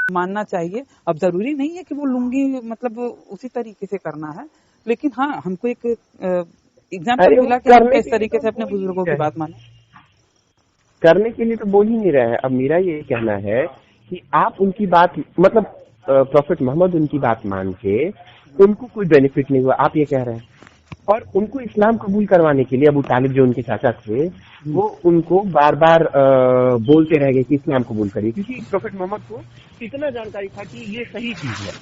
मानना चाहिए। अब जरूरी नहीं है कि वो लुंगी मतलब उसी तरीके से करना है, लेकिन हाँ हमको एक एग्जाम्पल अरे वो मिला कि हम करने किस के लिए तरीके तो से अपने बोल ही नहीं बुजुर्गों की रहे हैं, बात माने। करने के लिए तो बोल ही नहीं रहे हैं। अब मेरा ये कहना है कि आप उनकी बात मतलब प्रॉफिट मोहम्मद उनकी बात मान के उनको कोई बेनिफिट नहीं हुआ, आप ये कह रहे हैं। और उनको इस्लाम कबूल करवाने के लिए अबू तालिब जो उनके चाचा थे, हम्म, वो उनको बार बार बोलते रह गए कि इस्लाम कबूल करिए, क्योंकि प्रॉफिट मोहम्मद को इतना जानकारी था कि ये सही चीज है।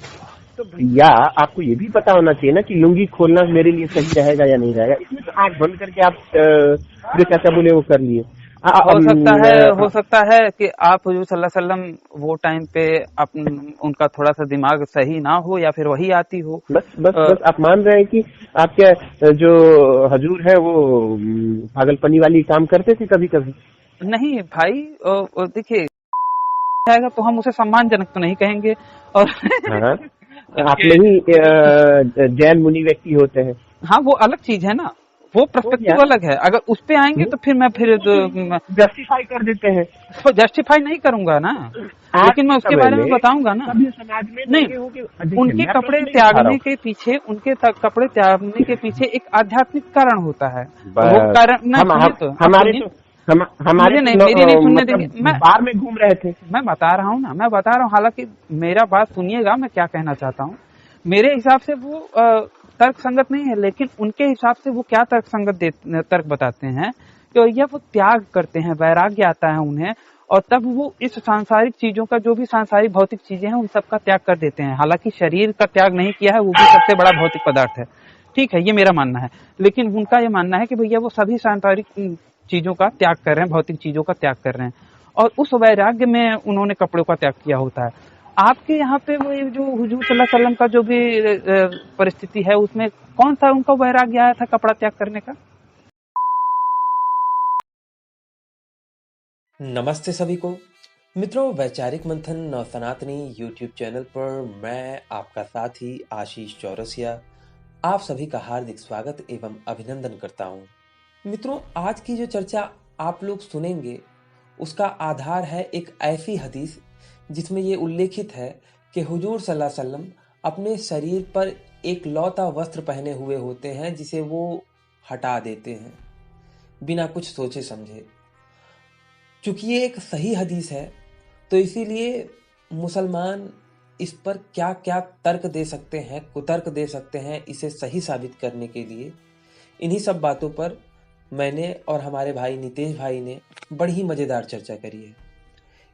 तो भैया आपको ये भी पता होना चाहिए ना कि लुंगी खोलना मेरे लिए सही रहेगा या नहीं रहेगा। इसमें तो आंख बंद करके आप जो चाचा बोले वो कर लिए। हो सकता है कि आप हुजूर सल्लल्लाहु अलैहि वसल्लम वो टाइम पे उनका थोड़ा सा दिमाग सही ना हो या फिर वही आती हो। बस बस बस आप मान रहे हैं कि आपके जो हजूर है वो पागलपनी वाली काम करते थे कभी कभी। नहीं भाई, देखिए जाएगा तो हम उसे सम्मानजनक तो नहीं कहेंगे। और हाँ, आप कि नहीं जैन मुनि व्यक्ति होते हैं। हाँ वो अलग चीज है ना, वो हो गया पर्सपेक्टिव अलग है। अगर उस पे आएंगे तो फिर मैं फिर जस्टिफाई कर देते हैं। जस्टिफाई नहीं करूंगा ना, आज लेकिन मैं के उसके समय बारे में में बताऊंगा ना। सभ्य समाज में नहीं, देखे हो कि देखिए उनके मैं कपड़े प्रश्न नहीं उठा रहा त्यागने हूँ। के पीछे कपड़े त्यागने के पीछे एक आध्यात्मिक कारण होता है। वो बस कारण ना, हम सुनिए तो आप हमारे सुनिए। तो हमारे मुझे तो नहीं, मेरी नहीं सुनने देंगे। मतलब बार में घूम रहे थे। मैं बता रहा हूँ ना, मैं बता रहा हूँ। हालांकि मेरा बात सुनिएगा, मैं क्या कहना चाहता हूँ। मेरे हिसाब से वो तर्क संगत नहीं है, लेकिन उनके हिसाब से वो क्या तर्क बताते हैं कि भैया वो त्याग करते हैं, वैराग्य आता है उन्हें, और तब वो इस सांसारिक चीजों का, जो भी सांसारिक भौतिक चीजें हैं, उन सब का त्याग कर देते हैं। हालांकि शरीर का त्याग नहीं किया है, वो भी सबसे बड़ा भौतिक पदार्थ है। ठीक है, ये मेरा मानना है। लेकिन उनका ये मानना है कि भैया वो सभी सांसारिक चीजों का त्याग कर रहे हैं, भौतिक चीजों का त्याग कर रहे हैं, और उस वैराग्य में उन्होंने कपड़ों का त्याग किया होता है। आपके यहाँ पे वो जो हुजूर सल्लल्लाहु अलैहि वसल्लम का जो भी परिस्थिति है, उसमें कौन सा उनका वैराग्य आया था कपड़ा त्याग करने का? नमस्ते सभी को। मित्रों, वैचारिक मंथन और सनातनी यूट्यूब चैनल पर मैं आपका साथी आशीष चौरसिया आप सभी का हार्दिक स्वागत एवं अभिनंदन करता हूं। मित्रों, आज की जो चर्चा आप लोग सुनेंगे उसका आधार है एक ऐसी हदीस जिसमें ये उल्लेखित है कि हुजूर सल्लल्लाहु अलैहि वसल्लम अपने शरीर पर एक लौता वस्त्र पहने हुए होते हैं जिसे वो हटा देते हैं बिना कुछ सोचे समझे। चूंकि ये एक सही हदीस है तो इसीलिए मुसलमान इस पर क्या क्या तर्क दे सकते हैं, कुतर्क दे सकते हैं इसे सही साबित करने के लिए। इन्हीं सब बातों पर मैंने और हमारे भाई नितेश भाई ने बड़ी ही मज़ेदार चर्चा करी है।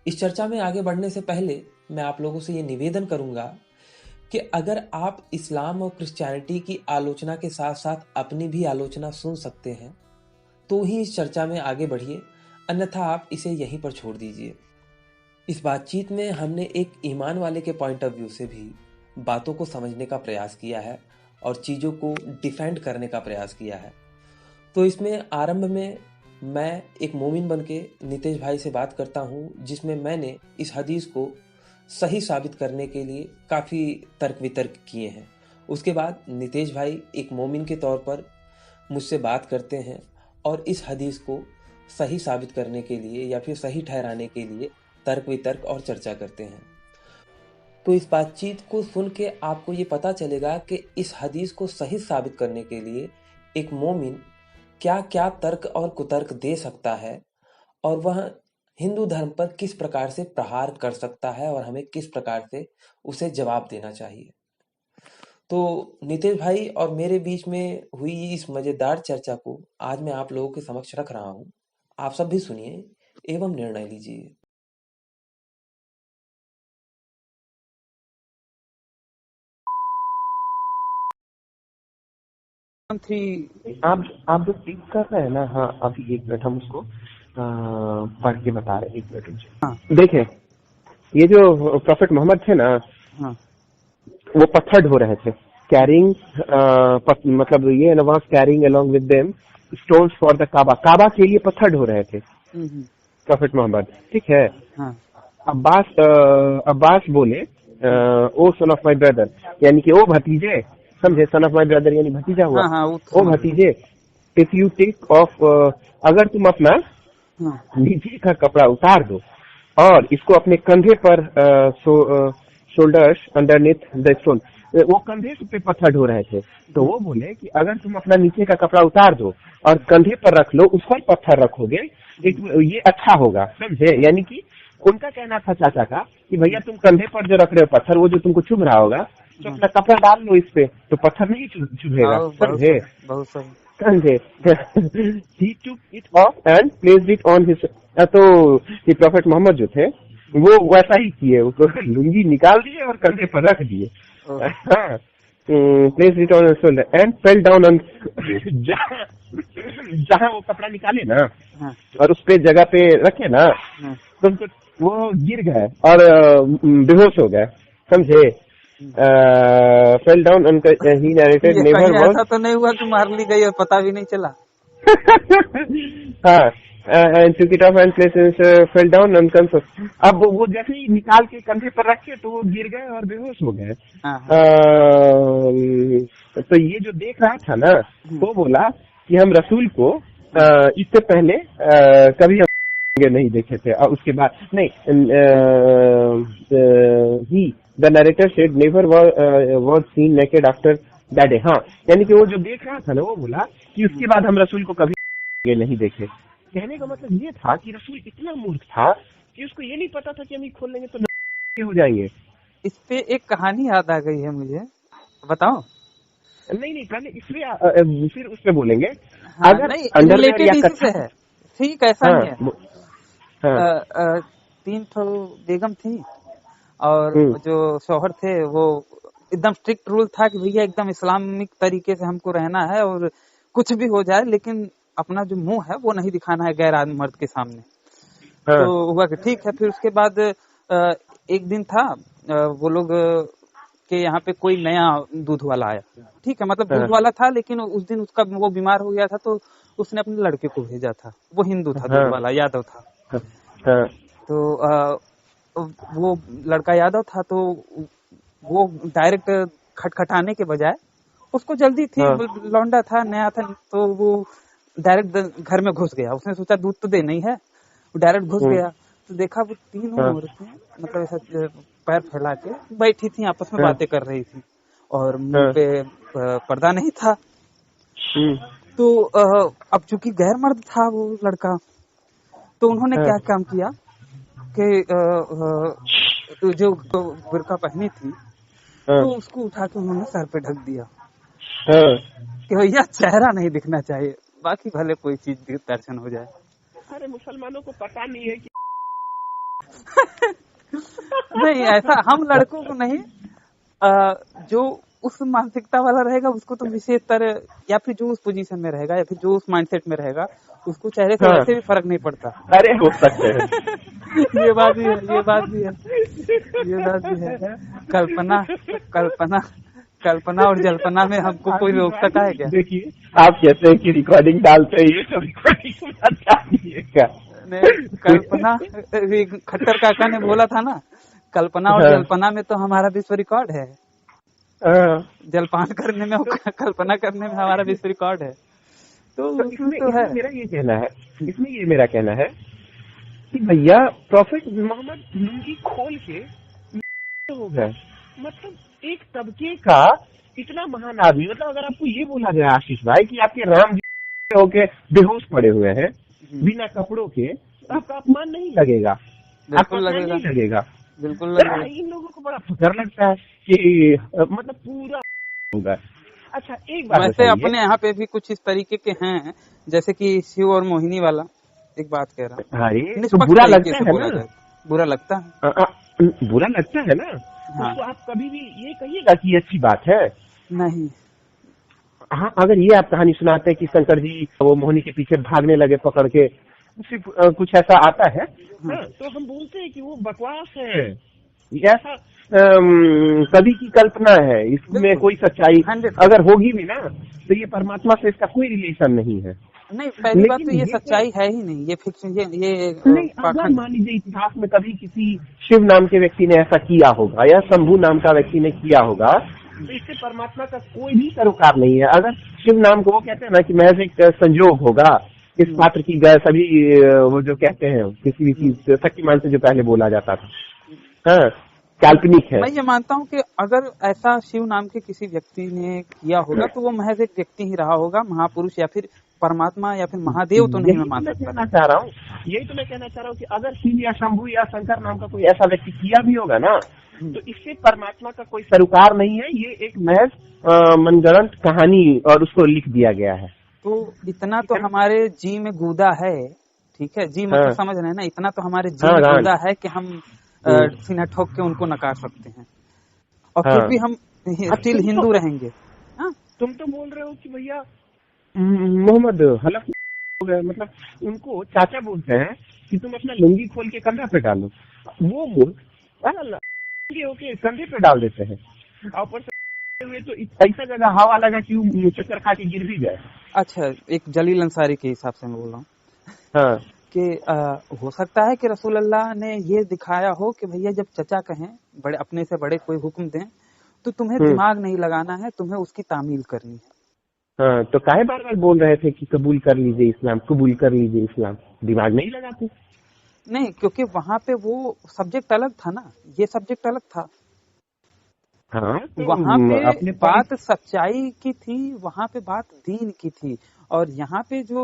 इस चर्चा में आगे बढ़ने से पहले मैं आप लोगों से ये निवेदन करूंगा कि अगर आप इस्लाम और क्रिश्चियनिटी की आलोचना के साथ साथ अपनी भी आलोचना सुन सकते हैं तो ही इस चर्चा में आगे बढ़िए, अन्यथा आप इसे यहीं पर छोड़ दीजिए। इस बातचीत में हमने एक ईमान वाले के पॉइंट ऑफ व्यू से भी बातों को समझने का प्रयास किया है और चीज़ों को डिफेंड करने का प्रयास किया है। तो इसमें आरंभ में मैं एक मोमिन बन के नितेश भाई से बात करता हूँ, जिसमें मैंने इस हदीस को सही साबित करने के लिए काफ़ी तर्क वितर्क किए हैं। उसके बाद नितेश भाई एक मोमिन के तौर पर मुझसे बात करते हैं और इस हदीस को सही साबित करने के लिए या फिर सही ठहराने के लिए तर्क वितर्क और चर्चा करते हैं। तो इस बातचीत को सुन के आपको ये पता चलेगा कि इस हदीस को सही साबित करने के लिए एक मोमिन क्या क्या तर्क और कुतर्क दे सकता है और वह हिंदू धर्म पर किस प्रकार से प्रहार कर सकता है और हमें किस प्रकार से उसे जवाब देना चाहिए। तो नितेश भाई और मेरे बीच में हुई इस मजेदार चर्चा को आज मैं आप लोगों के समक्ष रख रहा हूं। आप सब भी सुनिए एवं निर्णय लीजिए। आप जो टिक कर रहे हैं ना, हाँ अभी एक मिनट हम उसको पढ़ के बता रहे हैं, एक मिनट हाँ मुझे देखें। ये जो प्रॉफिट मोहम्मद थे ना, हाँ वो पत्थर ढो रहे थे, कैरिंग मतलब ये was carrying along with them stones for the Kaaba. Kaaba के लिए पत्थर ढो रहे थे हम्म, प्रॉफिट मोहम्मद, ठीक है। हाँ अब्बास बोले ओ सन ऑफ माई ब्रदर, यानी कि ओ भतीजे, समझे, सन ऑफ माई ब्रदर यानी भतीजा हुआ। हाँ हाँ वो तो ओ समझ गया। भतीजे, इफ यू टेक ऑफ, अगर तुम अपना हाँ नीचे का कपड़ा उतार दो और इसको अपने कंधे पर शोल्डर्स अंडरनीथ द स्टोन, वो कंधे पे पत्थर ढो रहे थे। तो वो बोले कि अगर तुम अपना नीचे का कपड़ा उतार दो और कंधे पर रख लो, उस पर पत्थर रखोगे, ये अच्छा होगा, समझे। यानी कि उनका कहना था चाचा का कि भैया तुम कंधे पर जो रख रहे हो पत्थर, वो जो तुमको चुभ रहा होगा, तो अपना कपड़ा डाल लो इस पे, तो पत्थर नहीं चुभेगा, समझे। बहुत सही। समझे। He took it off and placed it on his, तो ये प्रॉफेट मोहम्मद जो थे वो वैसा ही किए, उसको लुंगी निकाल दिए और कंधे पर रख दिए। हाँ, place it on shoulder and fell down on, जहाँ वो कपड़ा निकाले ना और उस पे जगह पे रखे ना, तो वो गिर गए और बेहोश हो गए, समझे। Fell down on, he narrated never was, ऐसा तो नहीं हुआ कि मार ली गई और पता भी नहीं चला। हाँ, and took it off and placed, fell down unconscious. अब वो जैसे ही निकाल के कंधे पर रखे तो वो गिर गए और बेहोश हो गए। तो ये जो देख रहा था ना, वो बोला कि हम रसूल को इससे पहले कभी हम नहीं देखे थे, और उसके बाद नहीं, he the narrator said never was seen naked after that day. हाँ, यानी कि वो जो देख रहा था ना, वो बोला कि उसके बाद हम रसूल को कभी नहीं देखे। कहने का मतलब ये था कि रसूल इतना मूर्ख था कि उसको ये नहीं पता था कि हम खोल लेंगे तो हो जाएंगे। इस पे एक कहानी याद आ गई है मुझे, बताओ। नहीं, पहले इसमें फिर उस पे बोलेंगे। हाँ, अगर अंडरवेयर या कथा है, ठीक, ऐसा हाँ, नहीं है। 3 ठो बेगम थी और जो शौहर थे वो एकदम स्ट्रिक्ट रूल था कि भैया एकदम इस्लामिक तरीके से हमको रहना है और कुछ भी हो जाए लेकिन अपना जो मुंह है वो नहीं दिखाना है गैर आदमी मर्द के सामने। हाँ। तो हुआ कि ठीक है। फिर उसके बाद एक दिन था, वो लोग के यहाँ पे कोई नया दूध वाला आया, ठीक है, मतलब दूध वाला था, लेकिन उस दिन उसका वो बीमार हो गया था तो उसने अपने लड़के को भेजा था। वो हिंदू था, दूध वाला यादव था। तो वो लड़का यादव था, तो वो डायरेक्ट खटखटाने के बजाय, उसको जल्दी थी, लौंडा था, नया था, तो वो डायरेक्ट घर में घुस गया। उसने सोचा दूध तो देना ही है, वो डायरेक्ट घुस गया। तो देखा वो 3 औरतें मतलब ऐसा पैर फैला के बैठी थी, आपस में बातें कर रही थी और मुंह पे पर्दा नहीं था। तो अब चूंकि गैर मर्द था वो लड़का, तो उन्होंने क्या काम किया कि जो बुर्का पहनी थी तो उसको उठा के उन्होंने सर पे ढक दिया कि भैया चेहरा नहीं दिखना चाहिए, बाकी भले कोई चीज दर्शन हो जाए। अरे मुसलमानों को पता नहीं है कि नहीं, ऐसा हम लड़कों को नहीं, जो उस मानसिकता वाला रहेगा उसको तो विशेष तरह, या फिर जो उस पोजीशन में रहेगा या फिर जो उस माइंडसेट में रहेगा उसको चेहरे से वैसे भी फर्क नहीं पड़ता। अरे हो सकते हैं। ये बात भी है। कल्पना और जल्पना में हमको कोई रोक सका है क्या? देखिए, आप कहते हैं कि रिकॉर्डिंग डालते हैं, ये सब रिकॉर्डिंग कल्पना, खट्टर काका ने बोला था ना, कल्पना और जल्पना में तो हमारा विश्व रिकॉर्ड है। जलपान करने में, कल्पना करने में हमारा विश्व रिकॉर्ड है। तो इसमें मेरा ये कहना है कि भैया प्रॉफेट मोहम्मद लुंगी खोल के हो गए, मतलब एक तबके का इतना महान आदमी, मतलब अगर आपको ये बोला जाए आशीष भाई कि आपके राम जी होके बेहोश पड़े हुए हैं बिना कपड़ों के, तो आपका अपमान नहीं लगेगा? बिल्कुल लगेगा। इन लोगों को बड़ा फकर लगता है कि मतलब पूरा होगा। अच्छा, एक बात वैसे अपने यहाँ पे भी कुछ इस तरीके के हैं, जैसे कि शिव और मोहिनी वाला, एक बात कह रहा हूँ, तो बुरा लगता है ना? बुरा लगता है ना? हाँ। तो आप कभी भी ये कहिएगा कि अच्छी बात है नहीं। हाँ, अगर ये आप कहानी सुनाते हैं कि शंकर जी वो मोहिनी के पीछे भागने लगे पकड़ के, सिर्फ कुछ ऐसा आता है, हाँ, तो हम बोलते हैं कि वो बकवास है, ऐसा कभी की कल्पना है, इसमें कोई सच्चाई अगर होगी भी ना तो ये परमात्मा से इसका कोई रिलेशन नहीं है। नहीं, पहली बात तो ये सच्चाई है ही नहीं, ये फिक्शन, ये नहीं। अगर मान लीजिए इतिहास में कभी किसी शिव नाम के व्यक्ति ने ऐसा किया होगा या शंभू नाम का व्यक्ति ने किया होगा, तो इससे परमात्मा का कोई भी सरोकार नहीं है। अगर शिव नाम को वो कहते हैं ना कि महज एक संयोग होगा इस पात्र की सभी वो जो कहते हैं किसी भी चीज शक्तिमान से जो पहले बोला जाता था, हाँ, काल्पनिक है। मैं ये मानता हूँ कि अगर ऐसा शिव नाम के किसी व्यक्ति ने किया होगा तो वो महज एक व्यक्ति ही रहा होगा, महापुरुष या फिर परमात्मा या फिर महादेव तो नहीं मैं मान सकता। कहना चाह रहा हूँ, यही तो मैं कहना चाह रहा हूँ कि अगर शिव या शंभू या शंकर नाम का कोई ऐसा व्यक्ति किया भी होगा ना, तो इससे परमात्मा का कोई सरोकार नहीं है, ये एक महज मनगढ़ंत कहानी और उसको लिख दिया गया है। तो इतना तो हमारे जी में गूदा है, ठीक है जी, मतलब समझ रहे हैं ना, इतना तो हमारे जी में गूदा है कि हम सीना ठोक के उनको नकार सकते हैं और फिर भी हम स्टिल हिंदू रहेंगे। तुम तो बोल रहे हो कि भैया मोहम्मद हलफ हो गए, मतलब उनको चाचा बोलते हैं कि तुम अपना लुंगी खोल के कंधा पे डालो, वो मूर्ख होके कंधे पे डाल देते हैं और ऊपर से हुए तो ऐसा जगह हवा लगा कि वो चक्कर खा के गिर भी गए। अच्छा, एक जलील अंसारी के हिसाब से मैं बोल रहा हूँ, हाँ, कि हो सकता है कि रसूल अल्लाह ने ये दिखाया हो कि भैया जब चचा कहें, बड़े अपने से बड़े कोई हुक्म दें तो तुम्हें दिमाग नहीं लगाना है, तुम्हें उसकी तामील करनी है। हाँ, तो काहे बार बार बोल रहे थे कि कबूल कर लीजिए इस्लाम, कबूल कर लीजिए इस्लाम, दिमाग नहीं लगाते? नहीं, क्योंकि वहाँ पे वो सब्जेक्ट अलग था ना, ये सब्जेक्ट अलग था। हाँ, तो वहाँ पे बात सच्चाई की थी, वहाँ पे बात दीन की थी, और यहाँ पे जो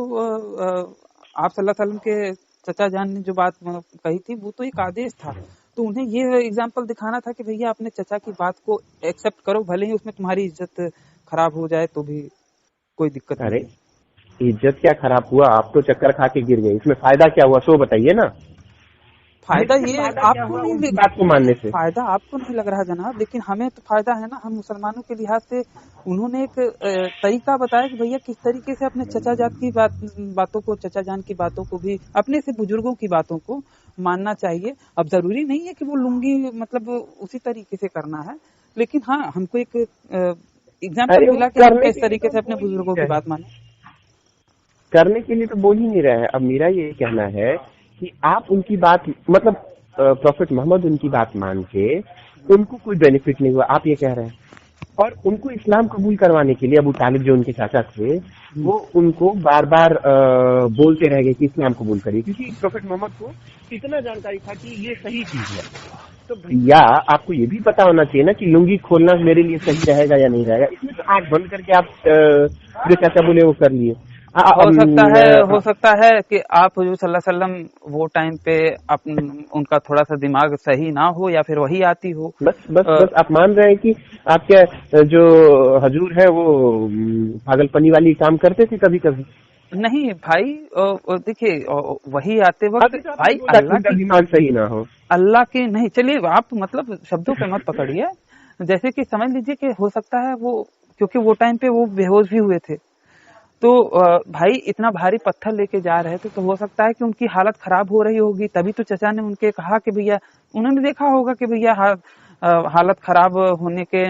आप सल्लल्लाहु अलैहि वसल्लम के चचा जान ने जो बात कही थी वो तो एक आदेश था, तो उन्हें ये एग्जाम्पल दिखाना था कि भैया अपने चचा की बात को एक्सेप्ट करो, भले ही उसमें तुम्हारी इज्जत खराब हो जाए तो भी कोई दिक्कत नहीं। अरे इज्जत क्या खराब हुआ, आप तो चक्कर खा के गिर गए, इसमें फायदा क्या हुआ सो बताइए ना। फायदा ये आपको नहीं, बात को मानने से फायदा आपको नहीं लग रहा जनाब, लेकिन हमें तो फायदा है ना। हम मुसलमानों के लिहाज से उन्होंने एक तरीका बताया कि भैया किस तरीके से अपने चचा जात की बातों को, चचा जान की बातों को भी, अपने से बुजुर्गों की बातों को मानना चाहिए। अब जरूरी नहीं है कि वो लुंगी मतलब उसी तरीके से करना है, लेकिन हाँ हमको एक एग्जाम्पल मिला कि हम किस तरीके से अपने बुजुर्गों की बात माने। करने के लिए तो बोल ही नहीं रहे हैं। अब मेरा ये कहना है कि आप उनकी बात, मतलब प्रॉफेट मोहम्मद उनकी बात मान के उनको कोई बेनिफिट नहीं हुआ, आप ये कह रहे हैं, और उनको इस्लाम कबूल करवाने के लिए अबू तालिब जो उनके चाचा थे वो उनको बार बार बोलते रह गए कि इस्लाम कबूल करिए, क्योंकि प्रॉफेट मोहम्मद को इतना जानकारी था कि ये सही चीज है। तो भैया आपको ये भी पता होना चाहिए ना कि लुंगी खोलना मेरे लिए सही रहेगा या नहीं रहेगा। इसमें तो आंख बंद करके आप जो चाचा बोले वो कर लिए। हो सकता है कि आप हुजूर सल्लल्लाहु अलैहि वसल्लम वो टाइम पे उनका थोड़ा सा दिमाग सही ना हो या फिर वही आती हो। बस आप मान रहे हैं कि आपके जो हजूर है वो पागलपनी वाली काम करते थे कभी कभी? नहीं भाई, देखिए वही आते वक्त भाई अल्लाह का दिमाग सही ना हो, अल्लाह की नहीं। चलिए आप मतलब शब्दों पे मत पकड़िए, जैसे कि समझ लीजिए कि हो सकता है वो, क्योंकि वो टाइम पे वो बेहोश भी हुए थे, तो भाई इतना भारी पत्थर लेके जा रहे थे, तो हो सकता है कि उनकी हालत खराब हो रही होगी, तभी तो चचा ने उनके कहा कि भैया, उन्होंने देखा होगा कि भैया हालत खराब होने के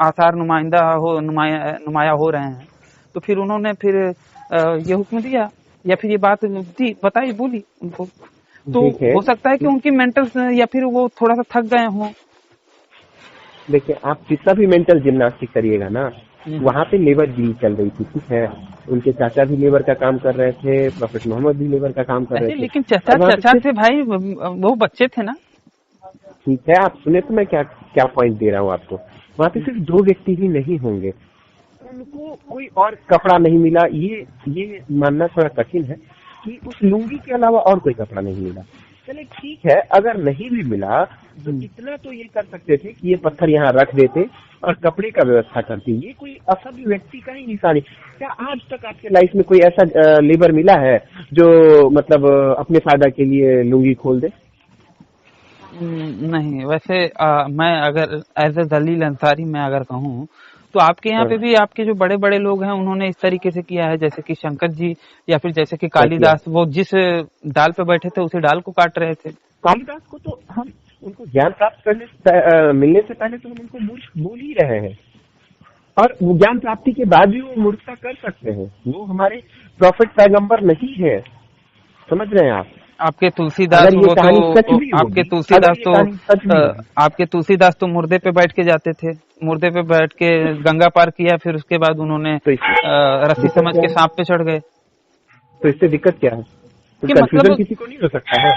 आसार नुमाया हो रहे हैं, तो फिर उन्होंने फिर ये हुक्म दिया या फिर ये बात बताई, बोली उनको। तो हो सकता है कि उनकी मेंटल या फिर वो थोड़ा सा थक गए हों। देखिए आप जितना भी मेंटल जिम्नास्टिक करिएगा ना, वहाँ पे लेबर डील चल रही थी, ठीक है, उनके चाचा भी लेबर का काम कर रहे थे, प्रॉफेट मोहम्मद भी लेबर का काम कर रहे थे, लेकिन चाचा थे भाई, वो बच्चे थे ना। ठीक है, आप सुने तो मैं क्या पॉइंट दे रहा हूँ आपको। वहाँ पे सिर्फ दो व्यक्ति ही नहीं होंगे, उनको कोई और कपड़ा नहीं मिला, ये मानना थोड़ा कठिन है कि उस लुंगी के अलावा और कोई कपड़ा नहीं मिला। चले ठीक है, अगर नहीं भी मिला तो इतना तो ये कर सकते थे कि ये पत्थर यहाँ रख देते और कपड़े का व्यवस्था करते। ये कोई असभ्य व्यक्ति का ही निशानी। क्या आज तक आपके लाइफ में कोई ऐसा लेबर मिला है जो मतलब अपने फायदा के लिए लुंगी खोल दे? नहीं, वैसे मैं अगर एज ए जलील अंसारी मैं अगर कहूँ तो आपके यहाँ पे भी आपके जो बड़े बड़े लोग हैं उन्होंने इस तरीके से किया है, जैसे कि शंकर जी या फिर जैसे कि कालिदास, वो जिस डाल पे बैठे थे उसी डाल को काट रहे थे। कालिदास को तो हम उनको ज्ञान प्राप्त मिलने से पहले तो हम उनको मूर्ख बोल ही रहे हैं, और वो ज्ञान प्राप्ति के बाद भी वो मूर्खता कर सकते हैं। वो हमारे प्रॉफिट पैगंबर नहीं है, समझ रहे हैं आप? आपके तुलसीदास आपके तुलसीदास तो मुर्दे पे बैठ के जाते थे, मुर्दे पे बैठ के गंगा पार किया, फिर उसके बाद उन्होंने रस्सी समझ के सांप पे चढ़ गए। तो इससे दिक्कत क्या है? तो कि कंफ्यूजन मतलब किसी को नहीं हो सकता है?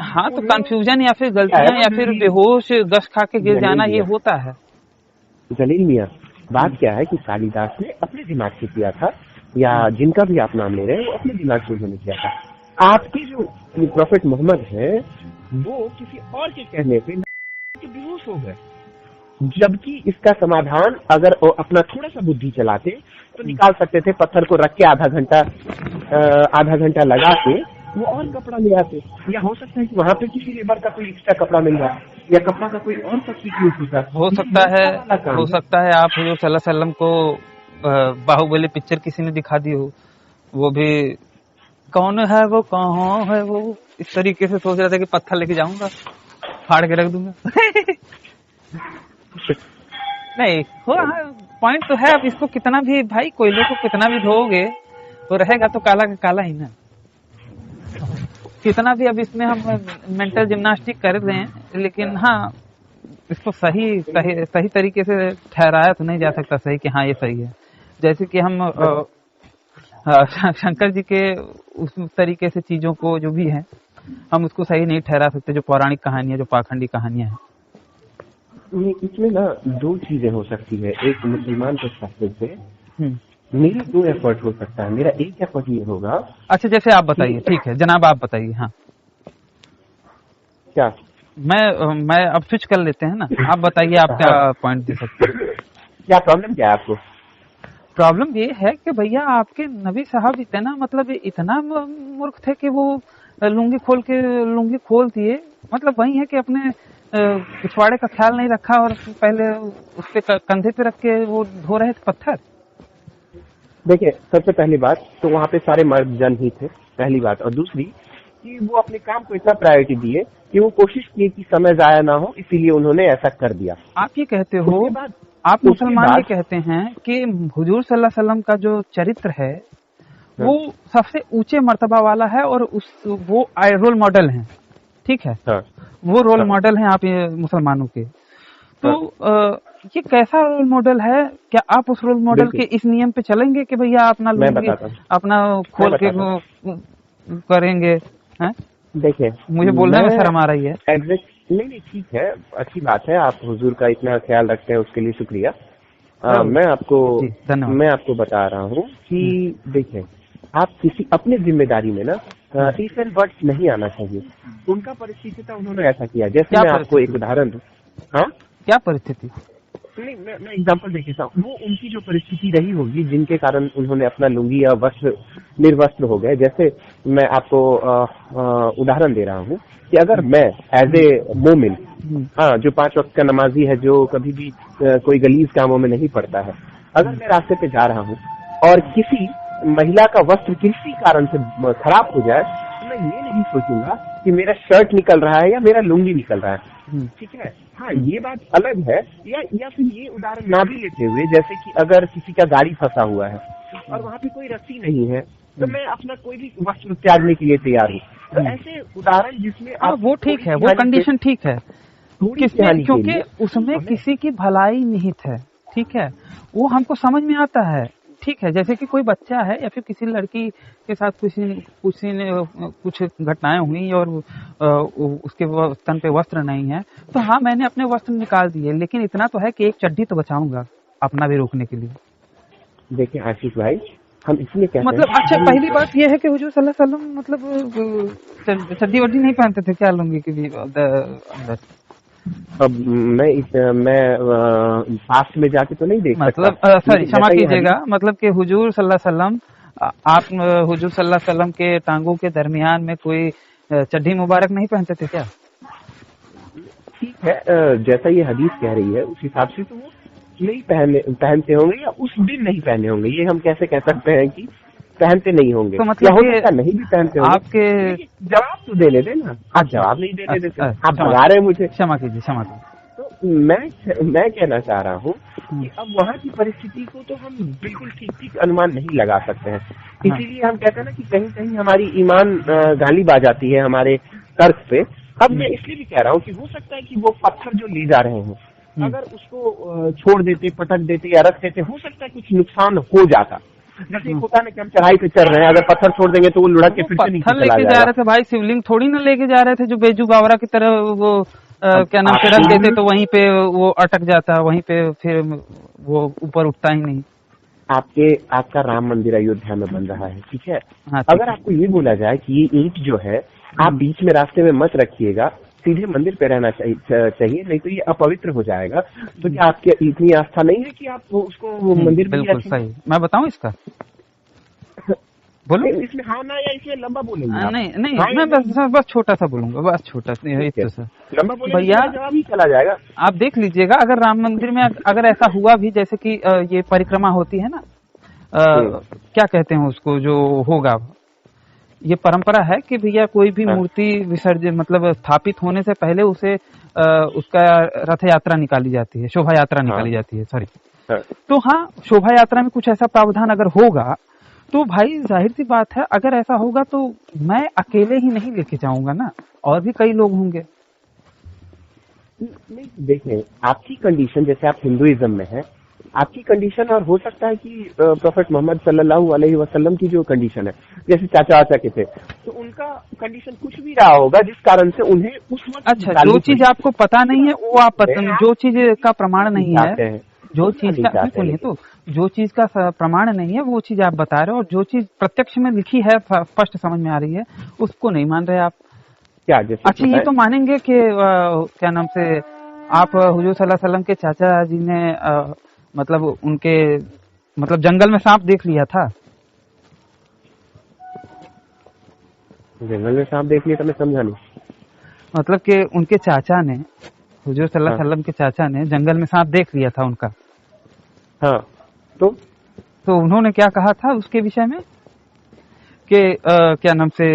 हाँ, तो कंफ्यूजन या फिर गलतियां या फिर बेहोश गश खा के गिर जलील जाना ये मियाँ, होता है। जलील मियाँ, बात क्या है कि कालिदास ने अपने दिमाग से किया था, या जिनका भी आप नाम ले रहे हैं वो अपने दिमाग से उन्होंने किया था। आपके जो प्रोफेट मोहम्मद है वो किसी और के कहने पे बेहोश हो गए, जबकि इसका समाधान अगर वो अपना थोड़ा सा बुद्धि चलाते तो निकाल सकते थे। पत्थर को रख के आधा घंटा लगा के वो और कपड़ा ले आते, या हो सकता है कि वहां पे किसी लेबर का कोई एक्स्ट्रा कपड़ा मिल रहा है, या कपड़ा का कोई और सब्स्टिट्यूट होता। हो सकता है आप हुजूर सल्लल्लाहु अलैहि वसल्लम को बाहुबली पिक्चर किसी ने दिखा दी हो, वो भी कौन है वो, कहाँ है वो, इस तरीके से सोच रहा था कि पत्थर लेके जाऊंगा, फाड़ के रख दूंगा। नहीं हो, पॉइंट तो है। अब इसको कितना भी भाई, कोयले को कितना भी धोओगे वो रहेगा तो काला का काला ही ना। कितना भी अब इसमें हम मेंटल जिम्नास्टिक कर रहे हैं, लेकिन हाँ, इसको सही तरीके से ठहराया तो नहीं जा सकता सही कि हाँ ये सही है। जैसे कि हम शंकर जी के उस तरीके से चीजों को जो भी है हम उसको सही नहीं ठहरा सकते, जो पौराणिक कहानियां, जो पाखंडी कहानियां हैं। इसमें ना दो चीजें हो सकती है। एक मुसलमान पर्सपेक्टिव से मेरा दो एफर्ट हो सकता है। मेरा एक एफर्ट ये होगा। अच्छा, जैसे आप बताइए। ठीक है जनाब, आप बताइए। हाँ, क्या मैं अब स्विच कर लेते हैं ना, आप बताइए, आप क्या पॉइंट दे सकते हैं? क्या प्रॉब्लम क्या है आपको? प्रॉब्लम ये है कि भैया आपके नबी साहब इतना मूर्ख थे कि वो लुंगी खोल दिए। मतलब वही है कि अपने पिछवाड़े का ख्याल नहीं रखा और पहले उसके कंधे पे रख के वो धो रहे थे पत्थर। देखिए, सबसे पहली बात तो वहाँ पे सारे मर्द जन ही थे, पहली बात। और दूसरी कि वो अपने काम को इतना प्रायोरिटी दिए कि वो कोशिश की कि समय जाया ना हो, इसीलिए उन्होंने ऐसा कर दिया। आप ये कहते हो, आप मुसलमान ये कहते हैं कि हुजूर सल्लल्लाहु अलैहि वसल्लम का जो चरित्र है वो सबसे ऊंचे मर्तबा वाला है और वो रोल मॉडल हैं, ठीक है? हाँ। वो रोल मॉडल हैं आप मुसलमानों के। तो ये कैसा रोल मॉडल है? क्या आप उस रोल मॉडल के इस नियम पे चलेंगे कि भैया अपना खोल के करेंगे? हैं? देखिए, मुझे बोलने में शर्म आ रही है। नहीं, ठीक है, अच्छी बात है, आप हुजूर का इतना ख्याल रखते हैं, उसके लिए शुक्रिया। मैं आपको बता रहा हूँ कि देखिए, आप किसी अपने जिम्मेदारी में ना इफ एंड बट्स नहीं आना चाहिए। उनका परिस्थिति था, उन्होंने ऐसा किया। जैसे मैं आपको एक उदाहरण दूं। हाँ, क्या परिस्थिति? नहीं, मैं एग्जांपल दे देता हूँ। वो उनकी जो परिस्थिति रही होगी जिनके कारण उन्होंने अपना लुंगी या वस्त्र निर्वस्त्र हो गए। जैसे मैं आपको उदाहरण दे रहा हूँ कि अगर मैं एज ए मोमिन, हाँ, जो 5 वक्त का नमाजी है, जो कभी भी कोई गलीज कामों में नहीं पड़ता है, अगर मैं रास्ते पे जा रहा हूँ और किसी महिला का वस्त्र किसी कारण से खराब हो जाए, तो मैं ये नहीं सोचूंगा कि मेरा शर्ट निकल रहा है या मेरा लुंगी निकल रहा है, ठीक है? हाँ, ये बात अलग है। या फिर ये उदाहरण ना भी लेते हुए, जैसे कि अगर किसी का गाड़ी फंसा हुआ है और वहाँ पे कोई रस्सी नहीं है, तो मैं अपना कोई भी वस्त्र त्यागने के लिए तैयार हूँ। तो ऐसे उदाहरण जिसमें आप वो ठीक है, वो कंडीशन ठीक है, क्योंकि उसमें किसी की भलाई निहित है, ठीक है, वो हमको समझ में आता है, ठीक है। जैसे कि कोई बच्चा है या फिर किसी लड़की के साथ कुछ घटनाएं हुई और उसके तन पे वस्त्र नहीं है, तो हाँ, मैंने अपने वस्त्र निकाल दिए, लेकिन इतना तो है कि एक चड्डी तो बचाऊंगा अपना भी रोकने के लिए। देखिए आशीष भाई, हम इसलिए कहते मतलब हैं, अच्छा, पहली बात यह है कि हुजूर सल्लल्लाहु अलैहि वसल्लम मतलब चड्डी वड्डी नहीं पहनते थे क्या लुंगी के लिए अंदर? अब मैं पास में जाके तो नहीं देख मतलब सॉरी, क्षमा कीजिएगा, मतलब कि हुजूर सल्लल्लाहु अलैहि वसल्लम, आप हुजूर सल्लल्लाहु अलैहि वसल्लम के टांगों के दरमियान में कोई चड्डी मुबारक नहीं पहनते थे क्या? ठीक है, जैसा ये हदीस कह रही है उस हिसाब से तो वो नहीं पहनते होंगे, या उस दिन नहीं पहने होंगे। ये हम कैसे कह सकते हैं कि पहनते नहीं होंगे? तो मतलब नहीं भी पहनते होंगे। आपके जवाब तो देने देना, आप जवाब नहीं देने देते, आप भगा रहे हैं मुझे। क्षमा कीजिए। तो मैं कहना चाह रहा हूँ कि अब वहाँ की परिस्थिति को तो हम बिल्कुल ठीक अनुमान नहीं लगा सकते हैं। इसीलिए हम कहते हैं ना कि कहीं कहीं हमारी ईमान गालिब आ जाती है हमारे तर्क पे। अब मैं इसलिए भी कह रहा हूँ कि हो सकता है कि वो पत्थर जो ले जा रहे हैं, अगर उसको छोड़ देते, पटक देते या रख देते, हो सकता है कुछ नुकसान हो जाता। जैसे एक होता है ना कि हम चढ़ाई पे चढ़ रहे हैं, अगर पत्थर छोड़ देंगे तो वो लुढ़क के फिर से नीचे पत्थर चला लेके जा जाएगा। रहे थे भाई, शिवलिंग थोड़ी ना लेके जा रहे थे जो बेजू बावरा की तरह वो क्या नाम से रख देते तो वहीं पे वो अटक जाता, वहीं पे फिर वो ऊपर उठता ही नहीं। आपका राम मंदिर अयोध्या में बन रहा है, ठीक है। हाँ, ठीक अगर आपको ये बोला जाए कि ये ईंट जो है आप बीच में रास्ते में मत रखिएगा, सीधे मंदिर पे रहना चाहिए, नहीं तो ये अपवित्र हो जाएगा, तो क्या आपकी इतनी आस्था नहीं है कि आप उसको मंदिर में बिल्कुल सही। मैं बताऊं इसका, बोलो। इसमें हाँ ना या इसमें लंबा बोलेंगे आप? नहीं नहीं, हाँ, मैं बस छोटा सा बोलूंगा, बस छोटा सा। लंबा बोलेंगे भैया तो जवाब ही चला जाएगा। आप देख लीजिएगा, अगर राम मंदिर में अगर ऐसा हुआ भी, जैसे कि ये परिक्रमा होती है ना, क्या कहते हैं उसको, जो होगा, ये परंपरा है कि भैया कोई भी मूर्ति विसर्जन मतलब स्थापित होने से पहले उसे उसका रथ यात्रा निकाली जाती है, शोभा यात्रा निकाली जाती है, सॉरी। तो हाँ, शोभा यात्रा में कुछ ऐसा प्रावधान अगर होगा तो भाई जाहिर सी बात है, अगर ऐसा होगा तो मैं अकेले ही नहीं लेके जाऊंगा ना, और भी कई लोग होंगे। नहीं देखिए, आपकी कंडीशन, जैसे आप हिंदुइज्म में है, आपकी कंडीशन और हो सकता है कि प्रोफेट मोहम्मद सल्लल्लाहु अलैहि वसल्लम की जो कंडीशन है, जैसे चाचा वाचा के थे, तो उनका कंडीशन कुछ भी रहा होगा जिस कारण से उन्हें उस वक्त। अच्छा, जो चीज आपको पता नहीं है वो आप जो चीज का प्रमाण नहीं है, जो चीज का सुनिए, तो जो चीज का प्रमाण नहीं है वो चीज आप बता रहे हो, और जो चीज प्रत्यक्ष में लिखी है, स्पष्ट समझ में आ रही है, उसको नहीं मान रहे आप। क्या? अच्छा, ये तो मानेंगे कि क्या नाम से आप हुजूर सल्लल्लाहु अलैहि वसल्लम के चाचा जी ने मतलब उनके मतलब जंगल में सांप देख लिया था? जंगल में सांप देख लिया था, मैं समझा नहीं। मतलब कि उनके चाचा ने, हुजूर सल्लल्लाहु अलैहि वसल्लम के चाचा ने जंगल में सांप देख लिया था उनका। हाँ, तो उन्होंने क्या कहा था उसके विषय में कि क्या नाम से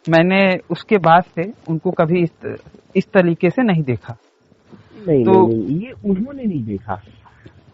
मैंने उसके बाद से उनको कभी इस तरीके से नहीं देखा। नहीं, तो नहीं, ये उन्होंने नहीं देखा,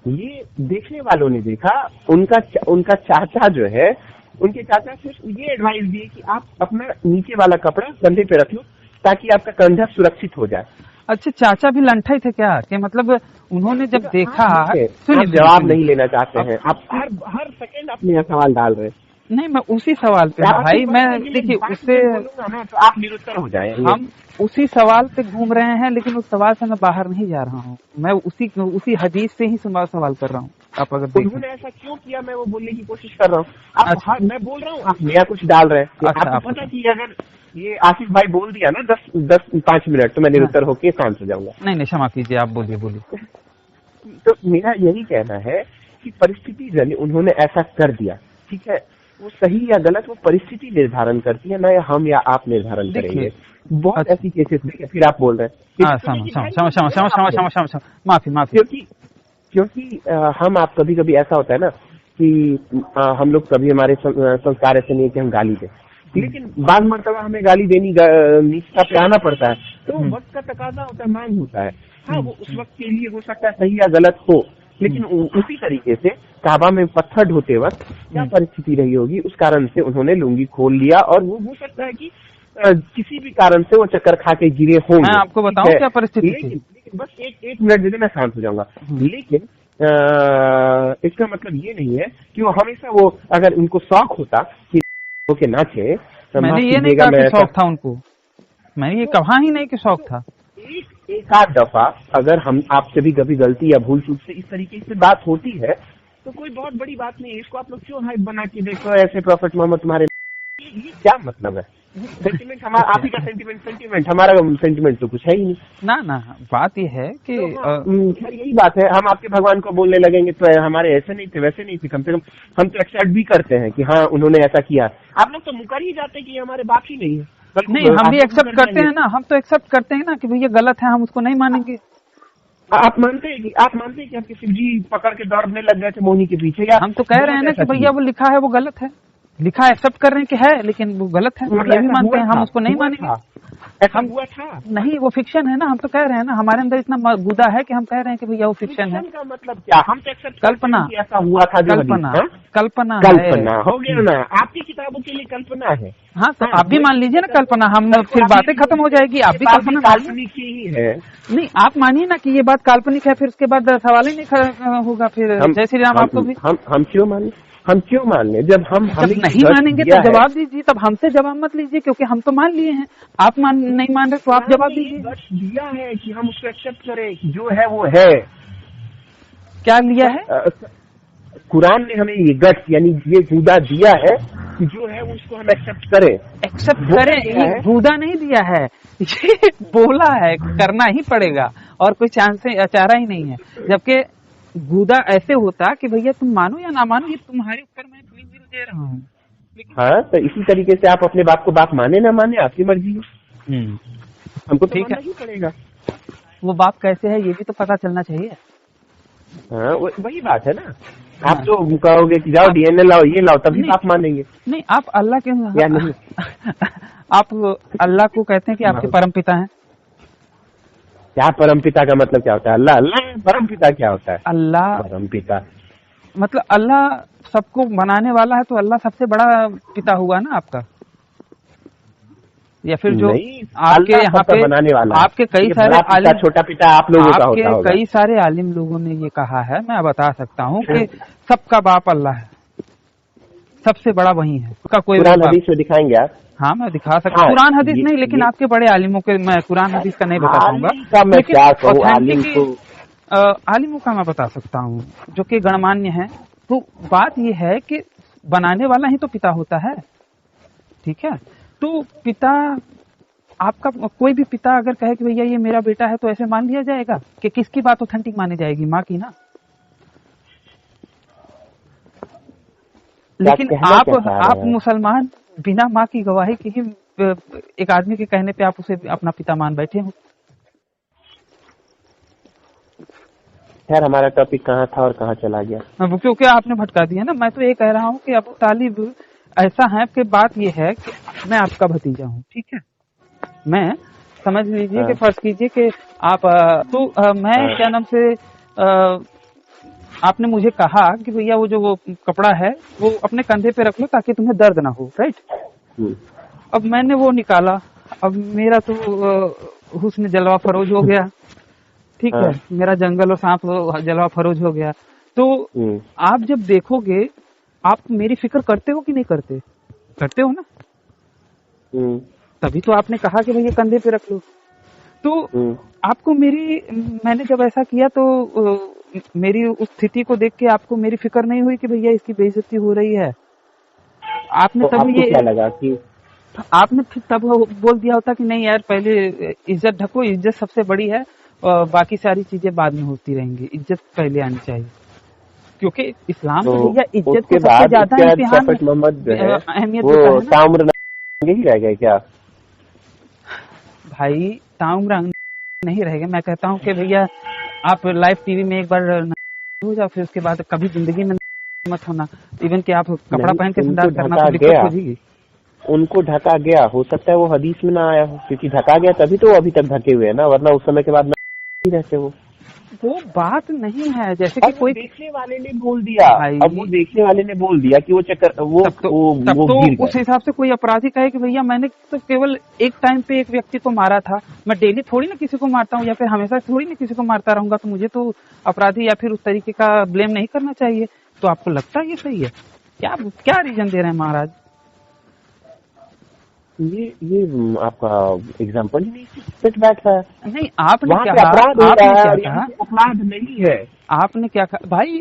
ये देखने वालों ने देखा। उनका चाचा जो है, उनके चाचा सिर्फ ये एडवाइस दिए कि आप अपना नीचे वाला कपड़ा कंधे पे रख लो ताकि आपका कंधा सुरक्षित हो जाए। अच्छा, चाचा भी लंठा ही थे क्या? कि मतलब उन्होंने जब देखा, सुनिए, जवाब नहीं लेना चाहते हैं आप, हर सेकंड अपने यहाँ सवाल डाल रहे हैं। नहीं, मैं उसी सवाल पे भाई, मैं देखिए उससे तो आप निरुत्तर हो जाएंगे। हम उसी सवाल पे घूम रहे हैं, लेकिन उस सवाल से मैं बाहर नहीं जा रहा हूँ, मैं उसी हदीस से ही सवाल कर रहा हूँ। आप अगर देखें उन्होंने ऐसा क्यों किया, मैं वो बोलने की कोशिश कर रहा हूँ। अच्छा, मैं बोल रहा हूँ, आप नया कुछ डाल रहे हैं। अच्छा, आपको पता कि अगर ये आसिफ भाई बोल दिया ना 5 मिनट, तो मैं निरुत्तर होके शांत हो जाऊंगा। नहीं, क्षमा कीजिए, आप बोलिए। तो मेरा यही कहना है कि परिस्थिति जन उन्होंने ऐसा कर दिया, ठीक है, वो सही या गलत वो परिस्थिति निर्धारण करती है, ना हम या आप निर्धारण करेंगे। बहुत ऐसी केसेस देखिए, फिर आप बोल रहे हैं माफी, क्योंकि हम आप कभी ऐसा होता है ना कि हम लोग कभी हमारे संस्कार ऐसे नहीं है कि हम गाली दें, लेकिन बाद मर्तबा हमें गाली देनी निष्ठा पे आना पड़ता है, तो वक्त का तकाजा होता है, मांग होता है। हाँ, वो उस वक्त के लिए हो सकता है सही या गलत हो, लेकिन उसी तरीके से काबा में पत्थर ढोते वक्त क्या परिस्थिति रही होगी, उस कारण से उन्होंने लुंगी खोल लिया, और वो हो सकता है कि किसी भी कारण से वो चक्कर खा के गिरे होंगे। मैं आपको बताऊं क्या परिस्थिति थी? लेकिन बस एक मिनट दे दे, मैं शांत हो जाऊंगा। लेकिन इसका मतलब ये नहीं है कि वो हमेशा, वो अगर उनको शौक होता कि के नाचे, मैंने ये नहीं कहा कि शौक था उनको, मैंने ये कहा ही नहीं कि शौक था। एक आध दफा अगर हम आपसे भी कभी गलती या भूल चूक से इस तरीके से बात होती है तो कोई बहुत बड़ी बात नहीं है। इसको आप लोग क्यों हाइप बना के देखो ऐसे प्रोफेट मोहम्मद तुम्हारे, ये क्या मतलब है? सेंटिमेंट हमारा, आप ही का सेंटिमेंट, हमारा सेंटिमेंट तो कुछ है ही नहीं। ना, बात ये है कि खैर यही बात है, हम आपके भगवान को बोलने लगेंगे तो हमारे ऐसे नहीं थे वैसे नहीं थे, कम से कम हम तो एक्सेप्ट भी करते हैं कि हाँ उन्होंने ऐसा किया। आप लोग तो मुकर ही जाते हैं कि ये हमारे बाप ही नहीं है। नहीं, हम भी एक्सेप्ट करते हैं ना, हम तो एक्सेप्ट करते हैं ना कि भैया गलत है, हम उसको नहीं मानेंगे। आप मानते हैं कि आपके शिव जी पकड़ के दौड़ने लग गए थे मोहिनी के पीछे? या हम तो कह रहे हैं ना कि भैया वो लिखा है वो गलत है, लिखा एक्सेप्ट कर रहे हैं कि है, लेकिन वो गलत है, मतलब ये भी मानते हैं, हम उसको नहीं मानेंगे। ऐसा हुआ था नहीं, वो फिक्शन है ना, हम तो कह रहे हैं ना, हमारे अंदर इतना गुदा है कि हम कह रहे हैं कि भैया वो फिक्शन है। का मतलब क्या? हम तो एक्सेप्ट कल्पना, ऐसा हुआ था, कल्पना हो गया ना, आपकी किताबों के लिए कल्पना है। हाँ, तो आप भी मान लीजिए ना कल्पना, हम फिर बातें खत्म हो जाएगी। आप भी कल्पना काल्पनिक ही है। नहीं, आप मानिए ना कि ये बात काल्पनिक है, फिर उसके बाद सवाल ही नहीं होगा। फिर जय श्री राम, आपको भी हम क्यों माने? हम क्यों मान लें? जब जब नहीं मानेंगे तो जवाब दीजिए, तब हमसे जवाब मत लीजिए, क्योंकि हम तो मान लिए हैं। आप नहीं मान रहे तो आप जवाब दीजिए। दिया है कि हम उसको एक्सेप्ट करें, जो है वो है। क्या लिया है? कुरान ने हमें ये गट्स यानी ये जूदा दिया है कि जो है उसको हम एक्सेप्ट करें। एक्सेप्ट करें, ये जूदा नहीं दिया है, ये बोला है, करना ही पड़ेगा और कोई चारा ही नहीं है। जबकि गूदा ऐसे होता कि भैया तुम मानो या ना मानो, ये तुम्हारे ऊपर मैं फ्री विल दे रहा हूँ। हाँ, तो इसी तरीके से आप अपने बाप को बाप माने ना माने, आपकी मर्जी है। हमको तो मानना ही पड़ेगा। वो बाप कैसे है ये भी तो पता चलना चाहिए। हाँ, वही बात है ना। आप तो कहोगे कि जाओ डीएनए लाओ, ये लाओ, तभी बाप मानेंगे। नहीं, आप अल्लाह के या नहीं? आप अल्लाह को कहते हैं कि आपके परम पिता हैं। क्या परम पिता का मतलब क्या होता है? अल्लाह अल्लाह परम पिता क्या होता है? अल्लाह परम पिता मतलब अल्लाह सबको बनाने वाला है, तो अल्लाह सबसे बड़ा पिता हुआ ना आपका। या फिर जो आपके यहाँ पे बनाने वाला, आपके कई सारे आलिम, छोटा पिता आप लोगों का होता होगा। कई सारे आलिम लोगों ने ये कहा है, मैं बता सकता हूँ कि सबका बाप अल्लाह है, सबसे बड़ा वही है। उसका कोई कुरान हदीस में दिखाएंगे आप? हाँ, मैं दिखा सकता हूँ। कुरान हदीस नहीं, लेकिन आपके बड़े आलिमों के मैं कुरान हदीस का नहीं बता पाऊंगा, आलिमों का मैं बता सकता हूँ जो कि गणमान्य है। तो बात ये है कि बनाने वाला ही तो पिता होता है, ठीक है। तो पिता आपका, कोई भी पिता अगर कहे कि भैया ये मेरा बेटा है, तो ऐसे मान लिया जाएगा कि किसकी बात ऑथेंटिक मानी जाएगी? माँ की ना। लेकिन आप मुसलमान बिना माँ की गवाही के ही एक आदमी के कहने पे आप उसे अपना पिता मान बैठे हो। खैर, हमारा टॉपिक कहाँ था और कहाँ चला गया? क्योंकि आपने भटका दिया ना। मैं तो ये कह रहा हूँ कि अबू तालिब ऐसा है कि बात ये है कि मैं आपका भतीजा हूँ, ठीक है। मैं समझ लीजिए कि फर्ज कीजिए कि आप मैं क्या नाम से आपने मुझे कहा कि भैया वो कपड़ा है वो अपने कंधे पे रख लो ताकि तुम्हें दर्द ना हो, राइट। अब मैंने वो निकाला, अब मेरा तो हुस्न जलवा फरोज हो गया, ठीक है। मेरा जंगल और सांप जलवा फरोज हो गया। तो आप जब देखोगे, आप मेरी फिक्र करते हो कि नहीं करते? करते हो ना। तभी तो आपने कहा कि भैया कंधे पे रख लो। तो आपको मैंने जब ऐसा किया तो मेरी उस स्थिति को देख के आपको मेरी फिक्र नहीं हुई कि भैया इसकी बेइज्जती हो रही है? आपने तो तब ये क्या लगा कि आपने फिर तब बोल दिया होता कि नहीं यार, पहले इज्जत ढको, इज्जत सबसे बड़ी है और बाकी सारी चीजें बाद में होती रहेंगी, इज्जत पहले आनी चाहिए। क्योंकि इस्लाम में भैया इज्जत को सबसे ज्यादा अहमियत देता है ना। ही रह गए क्या भाई? ताउम्र नहीं रहेगा। मैं कहता हूँ कि भैया आप लाइव टीवी में एक बार हो जाओ, फिर उसके बाद कभी जिंदगी में मत होना। इवन कि आप कपड़ा पहन के संदास करना तो दिक्कत हो जाएगी। उनको ढका गया, हो सकता है वो हदीस में ना आया हो, क्योंकि ढका गया तभी तो अभी तक ढके हुए है ना, वरना उस समय के बाद नहीं रहते वो बात नहीं है। जैसे कि कोई देखने वाले ने बोल दिया, अब वो देखने वाले ने बोल दिया कि वो चक्कर वो तो उस हिसाब से कोई अपराधी कहे कि भैया मैंने तो केवल एक टाइम पे एक व्यक्ति को मारा था, मैं डेली थोड़ी ना किसी को मारता हूँ या फिर हमेशा थोड़ी ना किसी को मारता रहूंगा, तो मुझे तो अपराधी या फिर उस तरीके का ब्लेम नहीं करना चाहिए। तो आपको लगता है ये सही है? क्या रीजन दे रहे हैं महाराज? ये आपका एग्जाम्पल ही नहीं फिट बैठता है। नहीं, आपने क्या अपराध नहीं है। आपने क्या कहा भाई?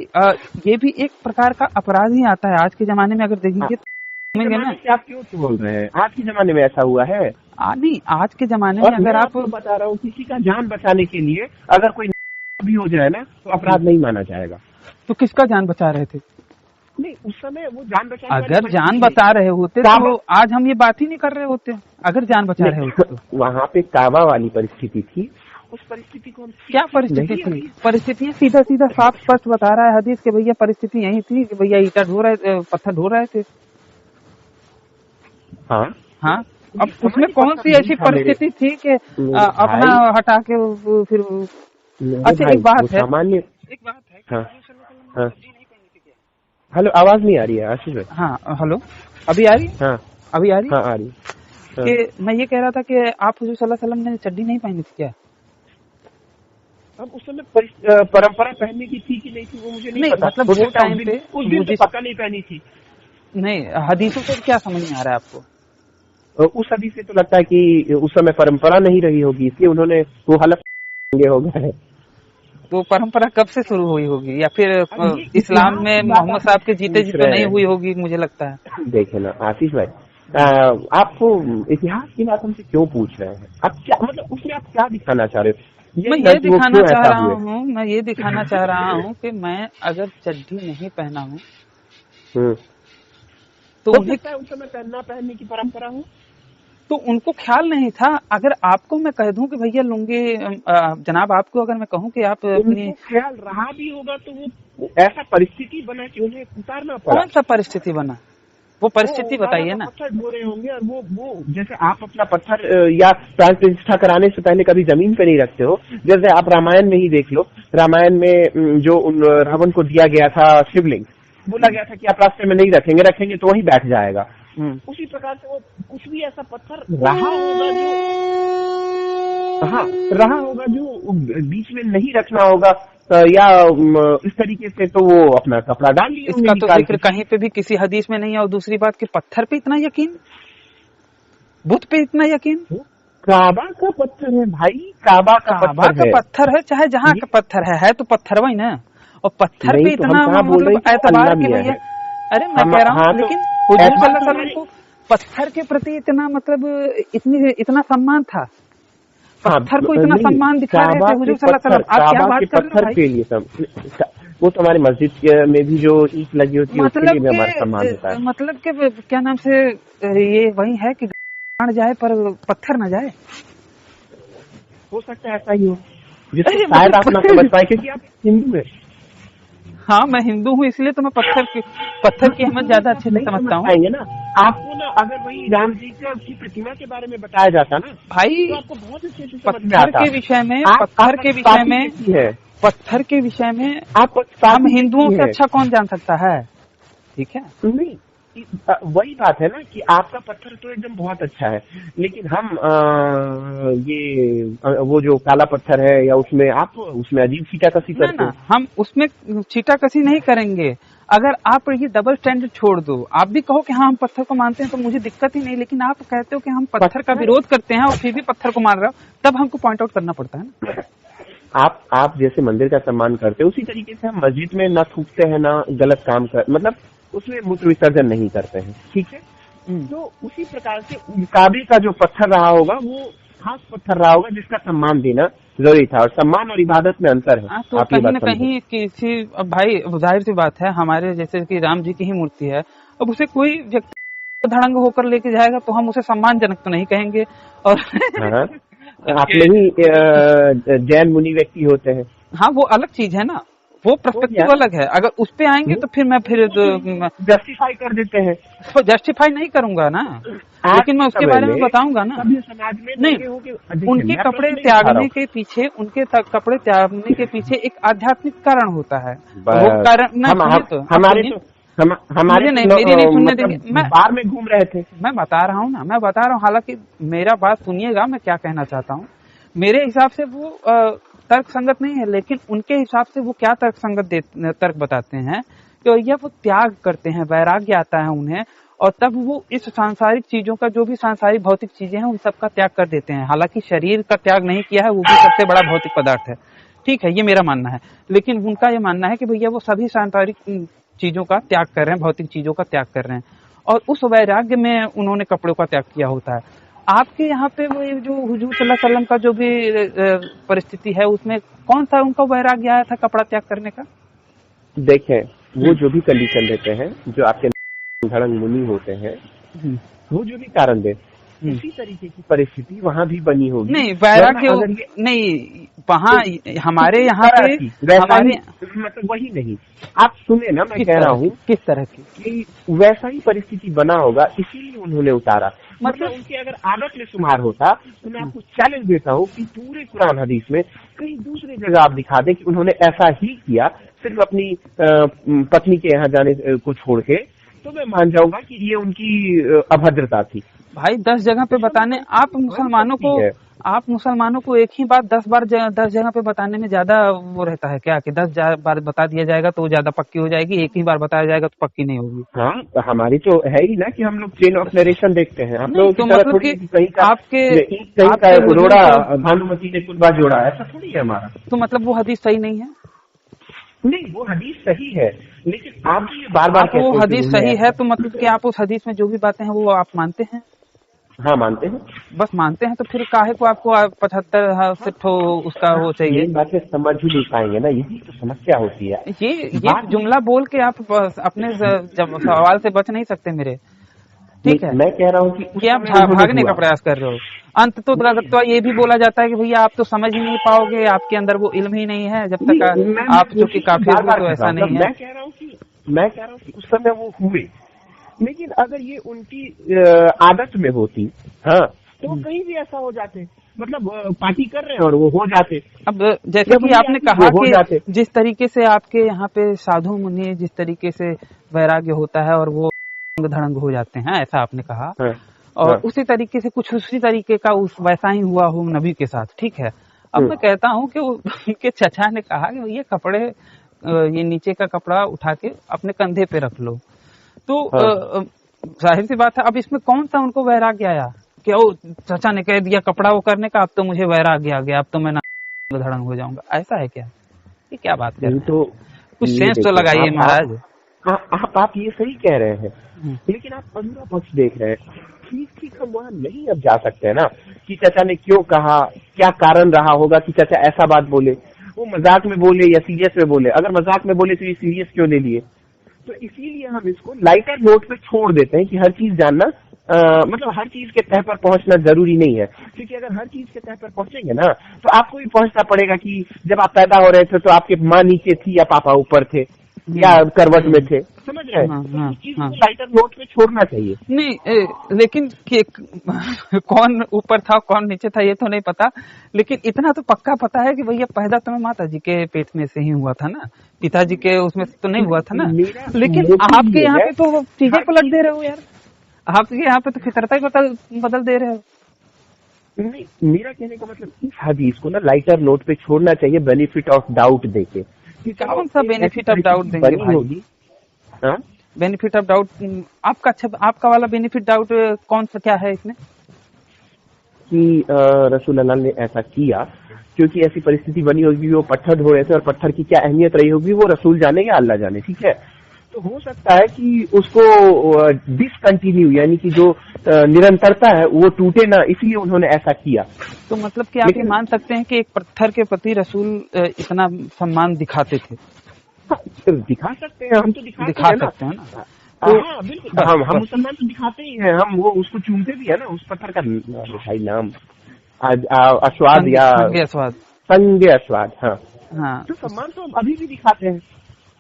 ये भी एक प्रकार का अपराध ही आता है आज के जमाने में, अगर देखेंगे तो ना। आप क्यों बोल रहे हैं आज के जमाने में ऐसा हुआ है? नहीं, आज के जमाने में अगर आप बता रहा हूँ, किसी का जान बचाने के लिए अगर कोई भी हो जाए ना तो अपराध नहीं माना जाएगा। तो किसका जान बचा रहे थे? नहीं, उस समय वो जान बचा, अगर जान बचा रहे होते तो आज हम ये बात ही नहीं कर रहे होते। अगर जान बचा रहे होते तो वहाँ पे काबा वाली परिस्थिति थी। उस परिस्थिति को क्या परिस्थिति थी? परिस्थितियाँ सीधा सीधा साफ स्पष्ट बता रहा है हदीस के भैया, परिस्थिति यही थी कि भैया ईटा ढो रहे, पत्थर ढो रहे थे। हाँ, अब उसमें कौन सी ऐसी परिस्थिति थी कि अपना हटा के फिर? अच्छा, एक बात है। हेलो, आवाज नहीं आ रही है आशीष भाई? हाँ, हेलो, अभी आ रही? हाँ, अभी आ रही? हाँ, आ रही। कि मैं ये कह रहा था कि आप हुजूर सल्लल्लाहु अलैहि वसल्लम ने चड्डी नहीं पहनी थी क्या? अब उस समय परंपरा पहनने की थी कि नहीं थी वो मुझे नहीं पता। मतलब वो टाइम पे उस दिन तो पक्का नहीं पहनी थी। नहीं, हदीसों से क्या समझ में आ रहा है आपको? उस हदीस से तो लगता है कि उस समय परंपरा नहीं रही होगी, इसलिए उन्होंने वो हलफ होगा है। तो परंपरा कब से शुरू हुई होगी, या फिर इस्लाम में इतिहास की बात मोहम्मद साहब के जीते जी पूछ तो रहे नहीं हैं। हुई होगी, मुझे लगता है। देखे ना आशीष भाई, आपको इतिहास की बात हमसे क्यों पूछ रहे हैं? आप क्या मतलब उसमें आप क्या दिखाना चाह रहे हो? मैं ये दिखाना चाह रहा हूँ, मैं ये दिखाना चाह रहा हूँ कि मैं अगर चड्ढी नहीं पहना हूँ तो हो उन्हें, सकता है उस समय पहनने की परंपरा हो, तो उनको ख्याल नहीं था। अगर आपको मैं कह दूं कि भैया लुंगी, जनाब आपको अगर मैं कहूं कि आप अपनी, उनको ख्याल रहा भी होगा तो वो ऐसा परिस्थिति बना कि उन्हें उतारना पड़ा। कौन सा परिस्थिति बना, वो परिस्थिति बताइए ना। पत्थर ढो रहे होंगे और वो जैसे आप अपना पत्थर या प्राण प्रतिष्ठा कराने से पहले कभी जमीन पे नहीं रखते हो। जैसे आप रामायण में ही देख लो, रामायण में जो रावण को दिया गया था शिवलिंग, बोला गया था कि आप रास्ते में नहीं रखेंगे तो वहीं बैठ जाएगा। उसी प्रकार से वो कुछ भी ऐसा पत्थर रहा होगा जो बीच में नहीं रखना होगा, या इस तरीके से तो वो अपना कपड़ा डाल लिया। इसका तो जिक्र कहीं पे भी किसी हदीस में नहीं है। और दूसरी बात कि पत्थर पे इतना यकीन, बुत पे इतना यकीन। काबा का पत्थर है भाई, काबा का पत्थर है, चाहे जहाँ का पत्थर है तो पत्थर वही ना। और पत्थर पे इतना मतलब एतबार के भैया, अरे मैं कह रहा हूँ, लेकिन हुजूर सल्लल्लाहु अलैहि वसल्लम को पत्थर के प्रति इतना मतलब इतना सम्मान था, पत्थर को इतना सम्मान दिखा रहे थे हुजूर सल्लल्लाहु अलैहि वसल्लम। आप क्या बात कर रहे हो भाई? सब वो तो हमारी मस्जिद में भी जो ईंट लगी होती है उसके लिए भी हमारा सम्मान होता है। मतलब के क्या नाम से, ये वही है कि गाड़ जाए पर पत्थर न जाए। हो सकता है ऐसा ही हो, जिससे शायद आप ना समझ पाए क्योंकि आप हिंदू है। हाँ, मैं हिंदू हूँ, इसलिए तो मैं पत्थर की अहमियत ज्यादा अच्छे से समझता हूँ ना। आपको ना अगर वही राम जी की प्रतिमा के बारे में बताया जाता ना भाई, तो आपको बहुत अच्छे से पत्थर के विषय में, पत्थर के विषय में आप हम हिंदुओं से अच्छा कौन जान सकता है? ठीक है, नहीं वही बात है ना कि आपका पत्थर तो एकदम बहुत अच्छा है, लेकिन हम ये वो जो काला पत्थर है या उसमें अजीब छीटाकसी करते हैं। हम उसमें छीटाकसी नहीं करेंगे। अगर आप ये डबल स्टैंडर्ड छोड़ दो, आप भी कहो कि हाँ हम पत्थर को मानते हैं तो मुझे दिक्कत ही नहीं, लेकिन आप कहते हो कि हम पत्थर का विरोध करते हैं और फिर भी पत्थर को मान रहे हो, तब हमको पॉइंट आउट करना पड़ता है ना। आप जैसे मंदिर का सम्मान करते हो उसी तरीके से हम मस्जिद में ना थूकते हैं, ना गलत काम मतलब उसमें मूत्र विसर्जन नहीं करते हैं, ठीक है। तो उसी प्रकार से काबे का जो पत्थर रहा होगा वो खास पत्थर रहा होगा जिसका सम्मान देना जरूरी था, और सम्मान और इबादत में अंतर है। तो कहीं न कहीं किसी भाई, जाहिर सी बात है, हमारे जैसे कि राम जी की ही मूर्ति है, अब उसे कोई व्यक्ति धड़ंग होकर लेके जाएगा तो हम उसे सम्मानजनक तो नहीं कहेंगे। और आप नहीं जैन मुनि व्यक्ति होते हैं, हाँ वो अलग चीज है ना, वो पर्सपेक्टिव अलग है। अगर उस पे आएंगे तो फिर मैं जस्टिफाई कर देते हैं, तो जस्टिफाई नहीं करूंगा ना, लेकिन मैं उसके बारे में बताऊंगा ना। समाज में नहीं, उनके कपड़े त्यागने के पीछे, कपड़े त्यागने के पीछे एक आध्यात्मिक कारण होता है। वो कारण हमारे नहीं, मेरी नहीं सुनने देंगे। मैं बाहर में घूम रहे थे, मैं बता रहा हूँ ना, हालांकि मेरा बात सुनिएगा, मैं क्या कहना चाहता हूँ। मेरे हिसाब से वो तर्क संगत नहीं है, लेकिन उनके हिसाब से वो क्या तर्क बताते हैं कि भैया वो त्याग करते हैं, वैराग्य आता है उन्हें, और तब वो इस सांसारिक चीजों का, जो भी सांसारिक भौतिक चीजें हैं उन सब का त्याग कर देते हैं। हालांकि शरीर का त्याग नहीं किया है, वो भी सबसे बड़ा भौतिक पदार्थ है, ठीक है, ये मेरा मानना है। लेकिन उनका ये मानना है कि भैया वो सभी सांसारिक चीजों का त्याग कर रहे हैं, भौतिक चीजों का त्याग कर रहे हैं, और उस वैराग्य में उन्होंने कपड़ों का त्याग किया होता है। आपके यहाँ पे वो जो हुजूर सल्लल्लाहु अलैहि वसल्लम का जो भी परिस्थिति है, उसमें कौन सा उनका वैराग्य आया था कपड़ा त्याग करने का? देखें, वो जो भी कंडीशन देते हैं, जो आपके धड़ंग मुनि होते हैं, वो जो भी कारण दे, इसी तरीके की परिस्थिति वहाँ भी बनी होगी। नहीं, वैराग्य नहीं, वहाँ हमारे यहाँ पे मतलब वही नहीं। आप सुने ना, मैं कह रहा हूँ किस तरह की कि वैसा ही परिस्थिति बना होगा, इसीलिए उन्होंने उतारा। मतलब उनकी अगर आदत में शुमार होता तो मैं आपको चैलेंज देता हूँ कि पूरे कुरान हदीस में कहीं दूसरी जगह आप दिखा दें कि उन्होंने ऐसा ही किया, सिर्फ अपनी पत्नी के यहाँ जाने को छोड़ के, तो मैं मान जाऊंगा कि ये उनकी अभद्रता थी। भाई 10 जगह पे बताने, आप मुसलमानों को आप मुसलमानों को एक ही बात 10 जगह पे बताने में ज्यादा वो रहता है क्या, कि 10 बार बता दिया जाएगा तो वो ज्यादा पक्की हो जाएगी, एक ही बार बताया जाएगा तो पक्की नहीं होगी। हाँ, तो हमारी तो है ही ना कि हम लोग चेन ऑफ नरेशन देखते हैं। आप नहीं लोगों तो की तरह मतलब थोड़ी कि कहीं का कहीं का आपके हुजूर रोड़ा तो भानुमति ने कुलबा जोड़ा, ऐसा थोड़ी है हमारा। तो मतलब वो हदीस सही नहीं है। नहीं, वो हदीस सही है, लेकिन आप भी ये बार बार आप वो कहते हैं कि हदीस उन्होंने सही है ऐसा तो मतलब कि आप उस हदीस में जो भी बातें हैं वो आप मानते हैं। हाँ, मानते हैं। बस मानते हैं तो फिर काहे को आपको 75 से ठो उसका वो चाहिए। ये बातें समझ ही नहीं पाएंगे ना, यही तो समस्या होती है। ये बात जुमला बोल के आप बस अपने जब सवाल से बच नहीं सकते मेरे, ठीक है, मैं कह रहा हूँ कि उस कि आप समय उन्होंने भागने का हुआ प्रयास कर रहे हो। अंत तो ये भी बोला जाता है कि भैया आप तो समझ ही नहीं पाओगे, आपके अंदर वो इल्म ही नहीं है, जब तक नहीं, आप चूंकि काफिर हो तो ऐसा नहीं है। मैं कह रहा हूँ कि उस समय वो हुए, लेकिन अगर ये उनकी आदत में होती, हाँ, तो वो कहीं भी ऐसा हो जाते, मतलब पार्टी कर रहे हैं और वो हो जाते। अब जैसे कि आपने कहा कि जिस तरीके से आपके यहाँ पे साधु मुनि जिस तरीके से वैराग्य होता है और वो धड़ंग हो जाते हैं, ऐसा आपने कहा। हाँ, और हाँ, उसी तरीके से कुछ उसी तरीके का वैसा ही हुआ हो नबी के साथ, ठीक है। अब मैं कहता हूँ कि उनके चचा ने कहा कि ये कपड़े ये नीचे का कपड़ा उठा के अपने कंधे पे रख लो, तो हाँ। जाहिर सी बात है अब इसमें कौन सा उनको वैराग्य आया कि ओ चचा ने कह दिया कपड़ा वो करने का, अब तो मुझे वैराग्य आ गया, अब तो मैं धड़ंग हो जाऊंगा, ऐसा है क्या? ये क्या बात कर रहे हैं? तो कुछ ये सेंस तो देखिए, लगाइए महाराज। आप ये सही कह रहे हैं, लेकिन आप अगला पक्ष देख रहे हैं। ठीक हम वहाँ नहीं अब जा सकते हैं ना कि चाचा ने क्यों कहा, क्या कारण रहा होगा कि चाचा ऐसा बात बोले, वो मजाक में बोले या सीरियस में बोले। अगर मजाक में बोले तो ये सीरियस क्यों ले लिए? तो इसीलिए हम इसको लाइटर नोट पे छोड़ देते हैं कि हर चीज जानना मतलब हर चीज के तह पर पहुंचना जरूरी नहीं है, क्योंकि अगर हर चीज के तह पर पहुंचेंगे ना तो आपको भी पहुंचना पड़ेगा कि जब आप पैदा हो रहे थे तो आपके माँ नीचे थी या पापा ऊपर थे या करवट में थे, समझ रहे हैं? तो इस चीज को लाइटर नोट पे छोड़ना चाहिए। नहीं लेकिन कौन ऊपर था कौन नीचे था ये तो नहीं पता, लेकिन इतना तो पक्का पता है कि भैया पैदा तुम्हें माता जी के पेट में से ही हुआ था ना, पिताजी के उसमें से तो नहीं हुआ था ना। लेकिन आपके यहाँ पे तो चीजें पलट दे रहे हो यार, आपके यहाँ पे तो फितरता ही बदल दे रहे हो। नहीं, मेरा कहने का मतलब इस हदीस को ना लाइटर नोट पे छोड़ना चाहिए, बेनिफिट ऑफ डाउट देके। कौन सा बेनिफिट ऑफ डाउट देंगे भाई? बेनिफिट ऑफ डाउट आपका अच्छा, आपका वाला बेनिफिट डाउट कौन सा क्या है इसमें? कि रसूल अल्लाह ने ऐसा किया क्योंकि ऐसी परिस्थिति बनी होगी, वो पत्थर ढो रहे थे और पत्थर की क्या अहमियत रही होगी वो रसूल जाने या अल्लाह जाने, ठीक है। तो हो सकता है कि उसको डिसकंटिन्यू यानी कि जो निरंतरता है वो टूटे ना, इसलिए उन्होंने ऐसा किया। तो मतलब कि आप ये मान सकते हैं कि एक पत्थर के प्रति रसूल इतना सम्मान दिखाते थे? तो दिखा सकते हैं, हम तो दिखा सकते हैं ना। तो बिल्कुल हम मुसलमान तो दिखाते ही हैं, हम वो उसको चूमते भी है ना, उस पत्थर का भाई नाम अस्वाद या संगे अस्वाद। हाँ, तो सम्मान तो अभी भी दिखाते हैं।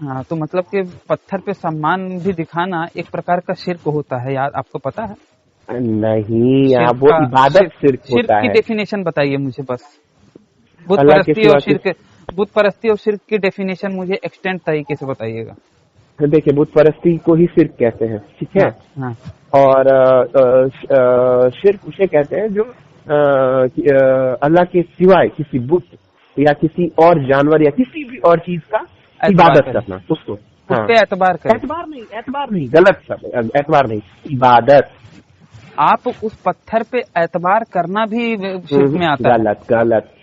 हाँ, तो मतलब कि पत्थर पे सम्मान भी दिखाना एक प्रकार का शिर्क होता है यार, आपको पता है? नहीं, वो इबादत शिर्क होता है। की डेफिनेशन बताइए मुझे बस, बुत परस्ती और शिर्क की डेफिनेशन मुझे एक्सटेंड तरीके से बताइएगा। देखिए, बुत परस्ती को ही शिर्क कहते हैं, ठीक है। हाँ। और शिर्क उसे कहते हैं जो अल्लाह के सिवाय किसी बुत या किसी और जानवर या किसी भी और चीज का इबादत करना, उसको एतबार नहीं, गलत सब, एतबार नहीं, इबादत। आप उस पत्थर पे एतबार करना भी शिर्क में आता है।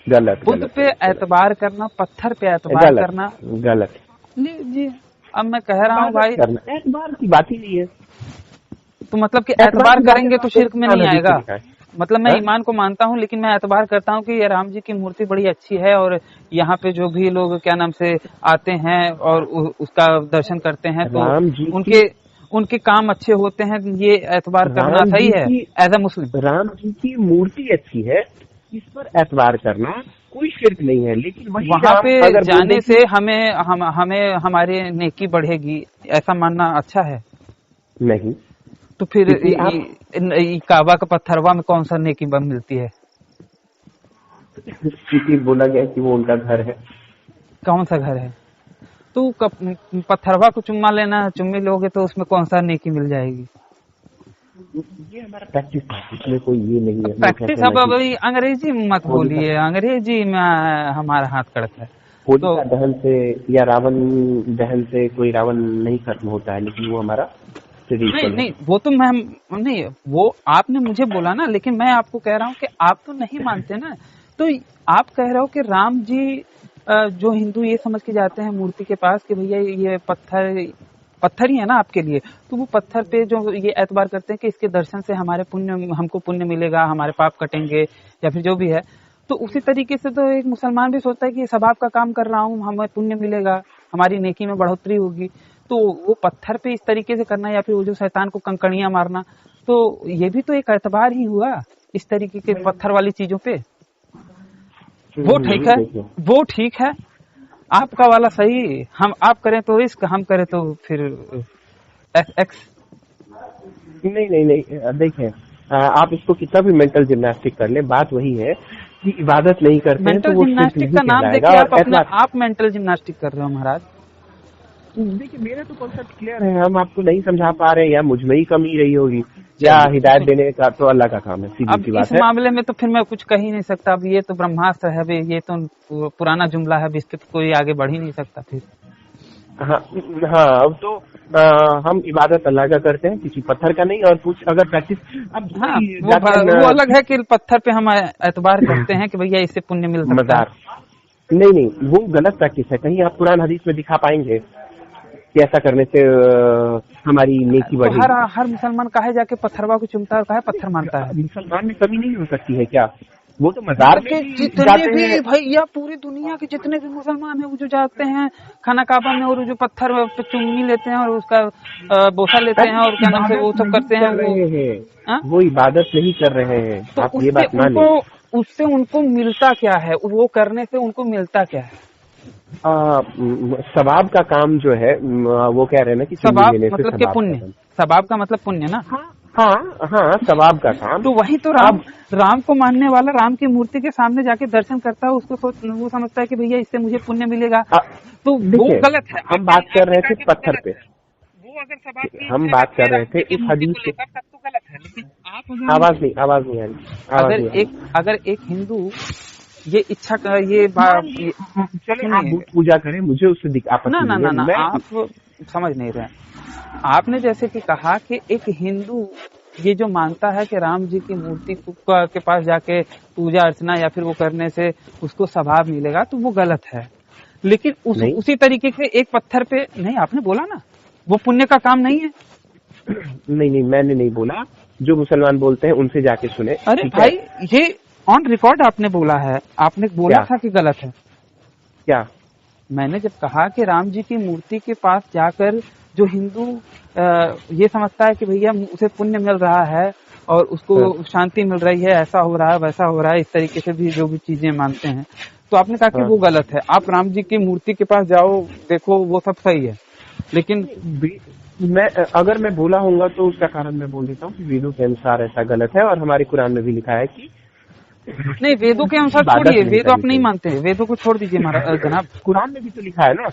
गलत बुत पे एतबार करना, पत्थर पे एतबार करना गलत। जी, अब मैं कह रहा हूँ भाई एतबार की बात ही नहीं है। तो मतलब कि एतबार करेंगे तो शिर्क में नहीं आएगा। मतलब मैं ईमान को मानता हूँ लेकिन मैं एतबार करता हूँ कि ये राम जी की मूर्ति बड़ी अच्छी है और यहाँ पे जो भी लोग क्या नाम से आते हैं और उसका दर्शन करते हैं तो उनके काम अच्छे होते हैं, ये एतबार करना सही है एज अ मुस्लिम। राम जी की मूर्ति अच्छी है, इस पर एतबार करना कोई शिर्क नहीं है, लेकिन वहाँ पे जाने से हमें हमारी नेकी बढ़ेगी ऐसा मानना अच्छा है? नहीं। तो फिर काबा का पत्थरवा में कौन सा नेकी मिलती है? क्योंकि बोला गया कि वो उनका घर है। कौन सा घर है? तो पत्थरवा को चुम्मा लेना, चुम्मी लोगे तो उसमें कौन सा नेकी मिल जाएगी? ये हमारा प्रैक्टिस है, इसमें कोई ये नहीं है। प्रैक्टिस अब अभी अंग्रेजी मत बोलिए, अंग्रेजी में हमारा हाथ कड़क है। होलिका दहन से या रावण दहन से कोई रावण नहीं खत्म होता है, लेकिन वो हमारा नहीं, वो तो मैं नहीं, वो आपने मुझे बोला ना, लेकिन मैं आपको कह रहा हूँ कि आप तो नहीं मानते ना। तो आप कह रहे हो कि राम जी, जो हिंदू ये समझ के जाते हैं मूर्ति के पास कि भैया ये पत्थर ही है ना आपके लिए, तो वो पत्थर पे जो ये एतबार करते हैं कि इसके दर्शन से हमको पुण्य मिलेगा, हमारे पाप कटेंगे या फिर जो भी है। तो उसी तरीके से तो एक मुसलमान भी सोचता है कि सबाब का काम कर रहा हूँ, हमें पुण्य मिलेगा, हमारी नेकी में बढ़ोतरी होगी। तो वो पत्थर पे इस तरीके से करना या फिर वो जो शैतान को कंकड़ियां मारना, तो ये भी तो एक एतबार ही हुआ इस तरीके के पत्थर वाली चीजों पे। वो ठीक है, वो ठीक है, आपका वाला सही। आप करें तो रिस्क, हम करें तो फिर एक्स। नहीं, देखिए आप इसको कितना भी मेंटल जिम्नास्टिक कर ले, बात वही है कि इबादत नहीं करते हैं तो वो जिम्नास्टिक का नाम देखिए, आप मेंटल जिम्नास्टिक कर रहे हो महाराज। देखिए मेरा तो कॉन्सेप्ट क्लियर है, हम आपको नहीं समझा पा रहे हैं, या मुझ में ही कमी रही होगी, या हिदायत देने का तो अल्लाह का काम है, सीधी सी बात है। इस मामले में तो फिर मैं कुछ कह ही नहीं सकता। अब ये तो ब्रह्मास्त्र है, ये तो पुराना जुमला है, इस पे कोई आगे बढ़ ही नहीं सकता फिर। हाँ, अब तो हम इबादत अल्लाह का करते हैं, किसी पत्थर का नहीं। और कुछ अगर प्रैक्टिस वो अलग है कि पत्थर पे हम एतबार करते हैं कि भैया इससे पुण्य मिल सकता है। नहीं, वो गलत प्रैक्टिस है। कहीं आप कुरान हदीस में दिखा पाएंगे कि ऐसा करने से हमारी नेकी बढ़ेगी? तो हर मुसलमान काहे जाके पत्थरवा को चुमता है, काहे पत्थर मानता है? मुसलमान में कमी नहीं हो सकती है क्या? वो तो मजार में जितने भी भैया पूरी दुनिया के जितने भी मुसलमान हैं, वो जो जाते हैं खाना काबा में और जो पत्थर पे चुम्मी लेते हैं और उसका बोसा लेते हैं और क्या नाम से वो सब करते हैं, वो इबादत नहीं कर रहे हैं। तो आप ये बात मान लो, उससे उनको मिलता क्या है? वो करने से उनको मिलता क्या है? सवाब का काम जो है, वो कह रहे हैं ना कि सवाब मतलब के पुण्य, सवाब का मतलब पुण्य ना। हाँ, सवाब का काम। तो वही तो राम को मानने वाला राम की मूर्ति के सामने जाके दर्शन करता है, उसको वो समझता है कि भैया इससे मुझे पुण्य मिलेगा, तो वो गलत है। हम बात कर रहे थे पत्थर पे, वो अगर सवाब हम बात कर रहे थे इस हदीस से। तब तो गलत है, लेकिन आप आवाज नहीं आ रही। अगर एक हिंदू ये इच्छा कर, ये चले आप पूजा करें, मुझे उससे ना, आप समझ नहीं रहे। आपने जैसे कि कहा कि एक हिंदू ये जो मानता है कि राम जी की मूर्ति के पास जाके पूजा अर्चना या फिर वो करने से उसको सवाब मिलेगा, तो वो गलत है। लेकिन उसी तरीके से एक पत्थर पे नहीं, आपने बोला ना वो पुण्य का काम नहीं है। नहीं, मैंने नहीं बोला, जो मुसलमान बोलते हैं उनसे जाके सुने। अरे भाई, ये ऑन रिकॉर्ड आपने बोला है, आपने बोला था कि गलत है। क्या? मैंने जब कहा कि राम जी की मूर्ति के पास जाकर जो हिंदू ये समझता है कि भैया उसे पुण्य मिल रहा है और उसको शांति मिल रही है, ऐसा हो रहा है वैसा हो रहा है, इस तरीके से भी जो भी चीजें मानते हैं, तो आपने कहा कि वो गलत है। आप राम जी की मूर्ति के पास जाओ, देखो वो सब सही है, लेकिन अगर मैं बोला होऊंगा तो उसका कारण मैं बोल देता हूँ कि वेदों के अनुसार ऐसा गलत है, और हमारे कुरान में भी लिखा है कि नहीं, वेदों के अनुसार छोड़िए, वेद आप नहीं मानते, वेदों को छोड़ दीजिए जनाब। कुरान में भी तो लिखा है ना।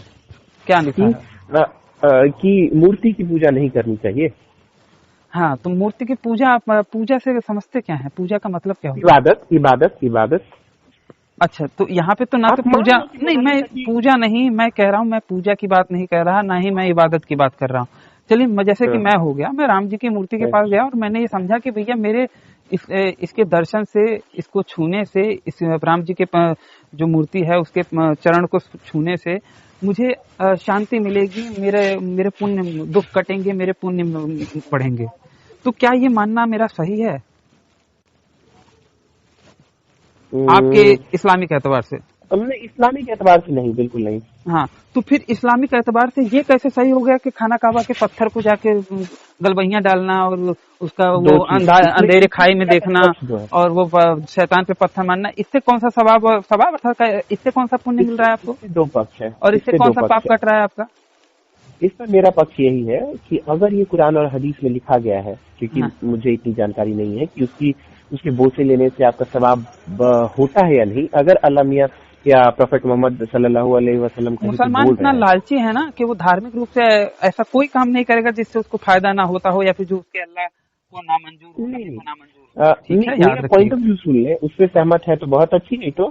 क्या लिखा है? कि मूर्ति की पूजा नहीं करनी चाहिए। हाँ, तो मूर्ति की पूजा से समझते क्या है? पूजा का मतलब क्या होगा? इबादत। अच्छा, तो यहाँ पे तो ना तो पूजा नहीं, मैं पूजा नहीं मैं कह रहा हूँ, मैं पूजा की बात नहीं कर रहा, ना ही मैं इबादत की बात कर रहा हूँ। चलिए, जैसे कि मैं हो गया, मैं राम जी की मूर्ति के पास गया और मैंने ये समझा कि भैया मेरे इसके दर्शन से, इसको छूने से, इस राम जी के जो मूर्ति है उसके चरण को छूने से मुझे शांति मिलेगी, मेरे पुण्य दुख कटेंगे, मेरे पुण्य बढ़ेंगे। तो क्या ये मानना मेरा सही है आपके इस्लामिक एतबार से? हमने इस्लामिक एतबार से नहीं, बिल्कुल नहीं। हाँ, तो फिर इस्लामिक एतबार से ये कैसे सही हो गया कि खाना काबा के पत्थर को जाके गलबैयां डालना और उसका वो अंधेरे खाई में देखना और वो शैतान पे पत्थर मारना, इससे कौन सा सवाब अर्थात इससे कौन सा पुण्य मिल रहा है आपको? दो पक्ष है, और इससे कौन सा पाप कट रहा है आपका? इस पर मेरा पक्ष यही है कि अगर ये कुरान और हदीस में लिखा गया है, क्योंकि मुझे इतनी जानकारी नहीं है कि उसके बोसे लेने से आपका सवाब होता है या नहीं। अगर अल्लाह मियां या प्रोफेट मोहम्मद सल्लल्लाहु अलैहि वसल्लम मुसलमान इतना लालची है ना कि वो धार्मिक रूप से ऐसा कोई काम नहीं करेगा जिससे उसको फायदा ना होता हो या फिर जो उसके अल्लाह आपको नामंजूर हो, नहीं किसी को नहीं नामंजूर, ठीक है, याद मेरा पॉइंट ऑफ रखिएगा। व्यू सुन ले, उससे सहमत है तो बहुत अच्छी, नहीं तो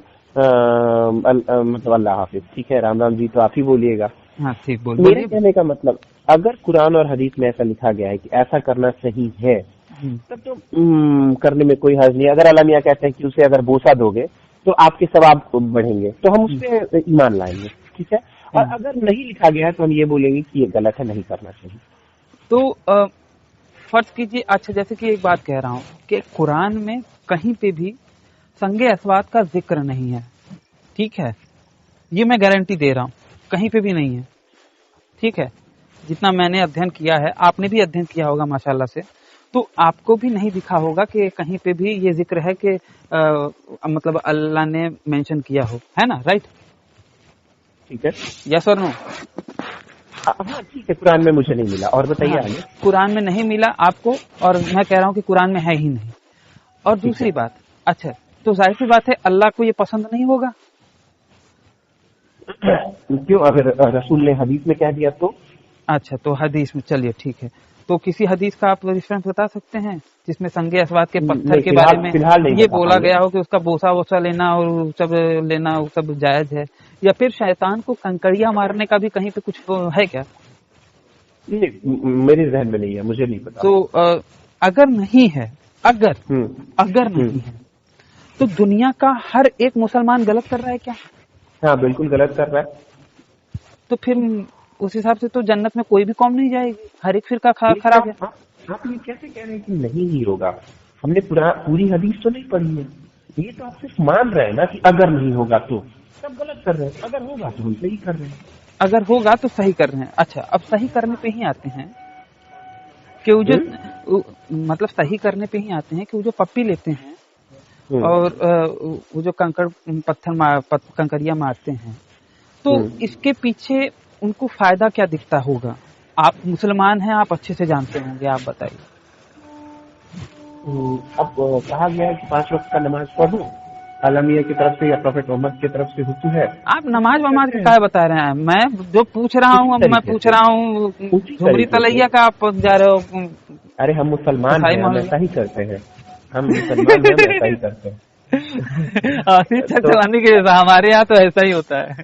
मतलब अल्लाह हाफिज। ठीक है, राम राम जी तो आप ही बोलिएगा। हाँ ठीक, मेरे बोलिए। कहने का मतलब, अगर कुरान और हदीस में ऐसा लिखा गया है कि ऐसा करना सही है, हम्म, तब तो करने में कोई हर्ज नहीं। अगर अल्लाह मियां कहते हैं कि उसे अगर बोसा दोगे तो आपके सवाब बढ़ेंगे, तो हम उस पर ईमान लाएंगे। ठीक है, और अगर नहीं लिखा गया है तो हम ये बोलेंगे कि ये गलत है, नहीं करना चाहिए। तो फर्ज कीजिए, अच्छा जैसे कि एक बात कह रहा हूँ कि कुरान में कहीं पे भी संगे अस्वाद का जिक्र नहीं है, ठीक है, ये मैं गारंटी दे रहा हूँ, कहीं पे भी नहीं है, ठीक है। जितना मैंने अध्ययन किया है, आपने भी अध्ययन किया होगा माशाल्लाह से, तो आपको भी नहीं दिखा होगा कि कहीं पे भी ये जिक्र है कि मतलब अल्लाह ने मेंशन किया हो, है ना, राइट? ठीक है, यस और नो? हाँ ठीक है, कुरान में मुझे नहीं मिला। और बताइए हाँ, आगे। कुरान में नहीं मिला आपको, और मैं कह रहा हूँ कि कुरान में है ही नहीं। और ठीक दूसरी है, बात, अच्छा तो जाहिर सी बात है अल्लाह को ये पसंद नहीं होगा। क्यों? अगर रसूल ने हदीस में कह दिया तो? अच्छा तो हदीस में, चलिए ठीक है, तो किसी हदीस का आप रेफरेंस बता सकते हैं जिसमें संगे अस्वाद के पत्थर नहीं, के बारे में फिलहाल नहीं ये बता बोला पाएंगे। गया हो कि उसका बोसा वोसा लेना और सब लेना वो सब जायज है, या फिर शैतान को कंकड़िया मारने का भी कहीं पे कुछ है क्या? नहीं, मेरे जहन में नहीं है, मुझे नहीं पता। तो अगर नहीं है, अगर अगर हम्म, नहीं है, तो दुनिया का हर एक मुसलमान गलत कर रहा है क्या? हाँ बिल्कुल गलत कर रहा है। तो फिर उस हिसाब से तो जन्नत में कोई भी कौम नहीं जाएगी, हर एक फिरका लेकिन खराब है। आप ये कैसे कह रहे हैं कि नहीं ही होगा? हमने पूरी हदीस तो नहीं पढ़ी है, ये तो आप सिर्फ मान रहे हैं ना कि अगर नहीं होगा तो सब गलत कर रहे हैं, अगर होगा तो हम सही कर रहे हैं। अगर होगा तो सही कर रहे हैं। अच्छा, अब सही करने पे ही आते हैं कि वो जो मतलब सही करने पे ही आते हैं कि वो जो पप्पी लेते हैं और वो जो कंकरिया मारते हैं, तो इसके पीछे उनको फायदा क्या दिखता होगा? आप मुसलमान हैं, आप अच्छे से जानते होंगे, आप बताइए। अब कहा गया है कि 5 वक्त का नमाज पढ़ो, आलमिया की तरफ से या प्रोफेट मोहम्मद की तरफ से हुक्म है। आप नमाज वमाज का क्या बता रहे हैं? मैं जो पूछ रहा हूँ, अब मैं पूछ रहा हूँ झुमरी तलैया का आप जा रहे हो। अरे हम मुसलमान हैं, हम ऐसा ही करते हैं, हम मुसलमान हैं, हम ऐसा ही करते हैं। आशीष चलाने के जैसा हमारे यहाँ तो ऐसा ही होता है।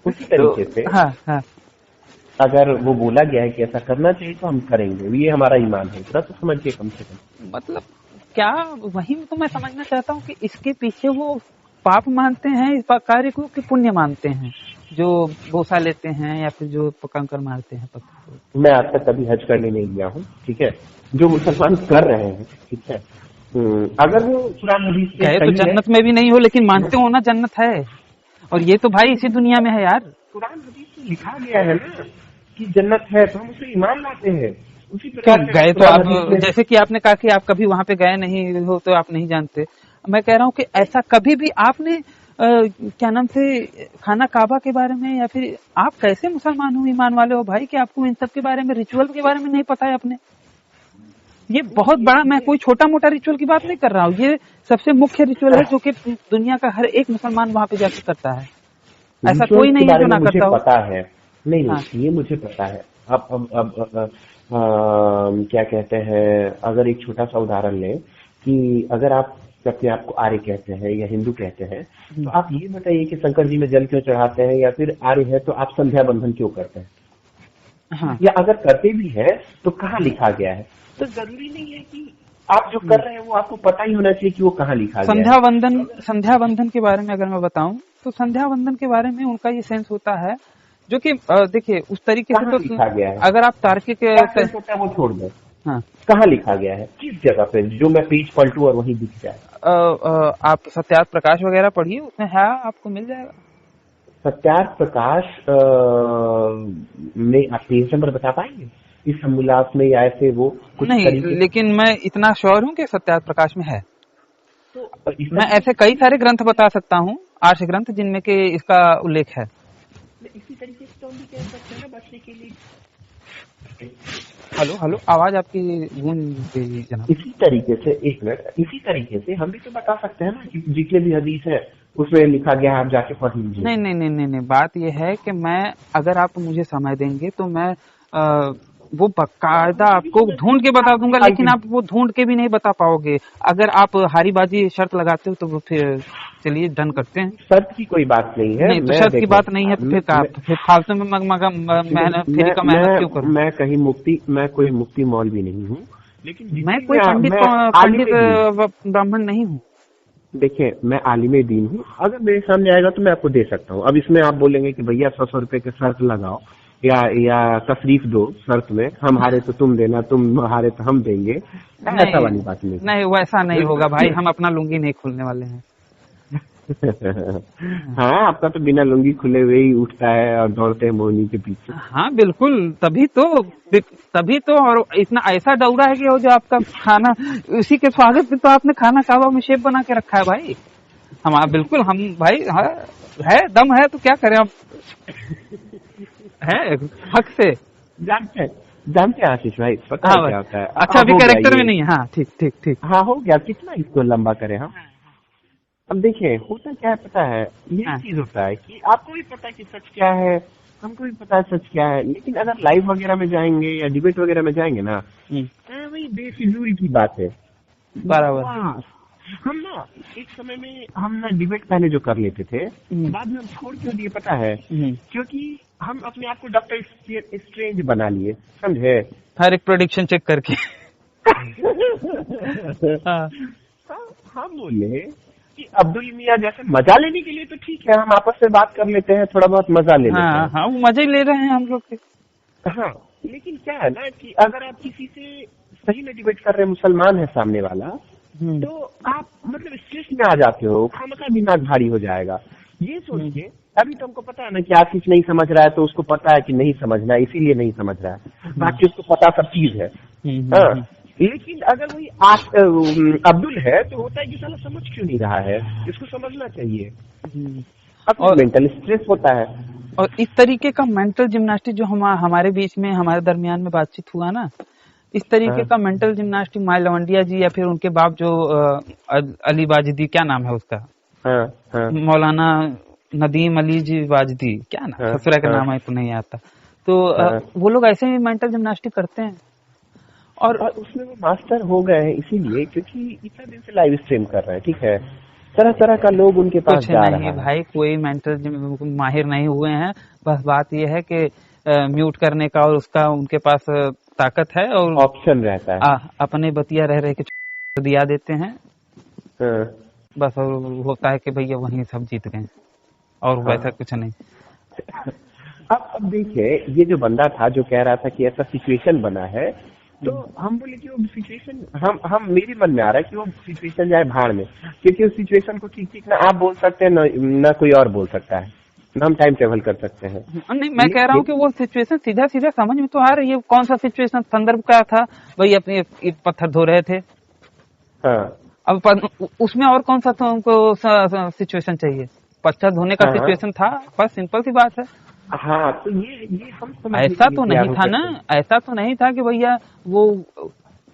उसी तरीके से हाँ, अगर वो बोला गया है कि ऐसा करना चाहिए तो हम करेंगे, ये हमारा ईमान है, इतना तो समझिए कम से कम। मतलब क्या, वही तो मैं समझना चाहता हूँ कि इसके पीछे वो पाप मानते हैं इस कार्य को कि पुण्य मानते हैं, जो बोसा लेते हैं या फिर जो कंकर मारते हैं पत्थर को। मैं आज तक कभी हज करने नहीं गया हूँ, ठीक है, जो मुसलमान कर रहे हैं, ठीक है, अगर वो कुरान हदीस से गए तो जन्नत में भी नहीं हो, लेकिन मानते हो ना जन्नत है, और ये तो भाई इसी दुनिया में है यार। कुरान हदीस में लिखा गया है ना कि जन्नत है, तो हम उसे ईमान लाते हैं। उसी प्रकार गए तो आप, जैसे कि आपने कहा कि आप कभी वहां पे गए नहीं हो तो आप नहीं जानते, मैं कह रहा हूँ कि ऐसा कभी भी आपने क्या नाम से खाना काबा के बारे में, या फिर आप कैसे मुसलमान हो, ईमान वाले हो भाई कि आपको इन सब के बारे में, रिचुअल के बारे में नहीं पता है अपने? ये बहुत बड़ा, मैं कोई छोटा मोटा रिचुअल की बात नहीं कर रहा हूँ, ये सबसे मुख्य रिचुअल है जो कि दुनिया का हर एक मुसलमान वहां पे जाकर करता है। ऐसा कोई नहीं है जो ना करता हो। पता है, नहीं हाँ। ये मुझे पता है। अब क्या कहते हैं, अगर एक छोटा सा उदाहरण लें कि अगर आप अपने आप को आर्य कहते हैं या हिंदू कहते हैं, तो आप ये बताइए कि शंकर जी में जल क्यों चढ़ाते हैं, या फिर आर्य है तो आप संध्या बंधन क्यों करते हैं? हाँ। या अगर करते भी है तो कहाँ लिखा गया है? तो जरूरी नहीं है कि आप जो कर रहे हैं वो आपको पता ही होना चाहिए कि वो कहाँ लिखा गया है। संध्या बंधन के बारे में अगर मैं बताऊं तो संध्या बंधन के बारे में उनका ये सेंस होता है जो कि देखिए उस तरीके से तो लिखा गया है। अगर आप तार्किक वो छोड़ दें, हाँ, कहाँ लिखा गया है, किस जगह पे, जो मैं पेज पलटूं और वही दिख जाए? आप सत्यार्थ प्रकाश वगैरह पढ़िए, उसमें है, आपको मिल जाएगा। सत्यार्थ प्रकाश में आप पेज नंबर बता पाएंगे इस उल्लास में, या ऐसे वो कुछ नहीं, लेकिन मैं इतना श्योर हूँ कि सत्यार्थ प्रकाश में है। तो मैं ऐसे कई सारे ग्रंथ बता सकता हूँ, आर्ष ग्रंथ, जिनमें के इसका उल्लेख है। इसी तरीके से तो हम भी कह सकते हैं ना बचने के लिए। हेलो, आवाज आपकी गूंज गई जनाब। इसी तरीके से, एक मिनट, इसी तरीके से हम भी तो बता सकते हैं ना कि जितने भी हदीस है उसमें लिखा गया है, आप जाके पढ़ लीजिए। नहीं, बात यह है कि मैं, अगर आप मुझे समय देंगे तो मैं वो बकायदा आपको ढूंढ के बता दूंगा, लेकिन आप वो ढूंढ के भी नहीं बता पाओगे। अगर आप हारी बाजी शर्त लगाते हो तो वो फिर चलिए डन करते हैं। शर्त की कोई बात नहीं है। नहीं तो शर्त की बात नहीं है तो फिर फालतू में फ्री का मेहनत क्यों करूं? मैं कोई मुफ्ती मौलवी नहीं हूँ, लेकिन मैं कोई पंडित ब्राह्मण नहीं हूँ। देखिए, मैं आलिम दीन हूँ। अगर मेरे सामने आएगा तो मैं आपको दे सकता हूँ। अब इसमें आप बोलेंगे कि भैया 100 रुपए के शर्त लगाओ या तशरीफ दो शर्त में, हम हारे तो तुम देना, तुम हारे तो हम देंगे, ऐसा वाली बात नहीं। नहीं वैसा नहीं होगा भाई, हम अपना लुंगी नहीं खोलने वाले हैं। हाँ, आपका तो बिना लुंगी खुले हुए ही उठता है और दौड़ते हैं मोहनी के पीछे। हाँ बिल्कुल, तभी तो और इतना ऐसा दौरा है कि वो जो आपका खाना, उसी के स्वागत में तो आपने खाना काबा में शेफ बना के रखा है भाई। हम बिल्कुल हम भाई है दम है तो क्या करें अब, है हक से जानते हैं आशीष भाई, पता है क्या होता है। अच्छा अभी कैरेक्टर में नहीं है। हाँ ठीक। हाँ हो गया, कितना इसको लंबा करें हम। अब देखिए होता क्या है पता है, ये चीज होता है कि आपको भी पता है कि सच क्या है, हमको भी पता है सच क्या है, लेकिन अगर लाइव वगैरह में जाएंगे या डिबेट वगैरह में जाएंगे ना, वही बेफिजूल की बात है। बराबर। हम ना एक समय में हम ना डिबेट पहले जो कर लेते थे, बाद में हम छोड़ क्यों दिए पता है? क्योंकि हम अपने आप को डॉक्टर स्ट्रेंज बना लिए, समझे? हर एक प्रेडिक्शन चेक करके। हम बोले कि अब्दुल मियाँ जैसे मजा लेने के लिए तो ठीक है, हम आपस में बात कर लेते हैं, थोड़ा बहुत मजा ले लेते हैं। हाँ वो मजा ही ले रहे हैं हम लोग के। हाँ, लेकिन क्या है ना कि अगर आप किसी से सही में डिबेट कर रहे हैं, मुसलमान है सामने वाला, तो आप मतलब स्ट्रेस में आ जाते हो, खामखा दिमाग भारी हो जाएगा। ये सोच के अभी तो हमको पता है ना कि आशीष नहीं समझ रहा है, तो उसको पता है कि नहीं समझना है, इसीलिए नहीं समझ रहा है, बाकी उसको पता सब चीज है। हाँ, लेकिन अगर वही अब्दुल है तो होता है कि साला समझ क्यों नहीं रहा है, इसको समझना चाहिए। और मेंटल स्ट्रेस होता है। और इस तरीके का मेंटल जिम्नास्टिक जो हमारे बीच में, हमारे दरमियान में बातचीत हुआ ना, इस तरीके का मेंटल जिम्नास्टिक माय लवंडिया जी या फिर उनके बाप जो अली वाजिदी, क्या नाम है उसका, मौलाना नदीम अली जी वाजिदी, क्या नाम ससुरा का नाम है तो नहीं आता, तो वो लोग ऐसे ही मेंटल जिम्नास्टिक करते हैं। और उसमें वो मास्टर हो गए हैं इसीलिए क्योंकि इतना दिन से लाइव स्ट्रीम कर रहे हैं, ठीक है, तरह तरह का लोग उनके पास जा रहा है। भाई कोई मेंटल माहिर नहीं हुए हैं, बस बात यह है कि म्यूट करने का और उसका उनके पास ताकत है और ऑप्शन रहता है। अपने बतिया रह के दिया देते हैं बस, और होता है कि भैया वहीं सब जीत गए और वैसा कुछ नहीं। अब देखिए, ये जो बंदा था जो कह रहा था कि ऐसा सिचुएशन बना है, तो हम बोले कि वो सिचुएशन हम मेरे मन में आ रहा है कि वो सिचुएशन जाए भाड़ में, क्योंकि उस सिचुएशन को ठीक ना आप बोल सकते हैं ना कोई और बोल सकता है, ना हम टाइम ट्रेवल कर सकते हैं। नहीं, मैं कह रहा हूँ कि वो सिचुएशन सीधा सीधा समझ में तो आ रही है। कौन सा सिचुएशन, संदर्भ क्या था? वही अपने पत्थर धो रहे थे। हाँ, अब उसमें और कौन सा उनको सिचुएशन चाहिए? पत्थर धोने का सिचुएशन था, बस सिंपल सी बात है। हाँ, तो ये हम ऐसा तो नहीं था ना, ऐसा तो नहीं था कि भैया वो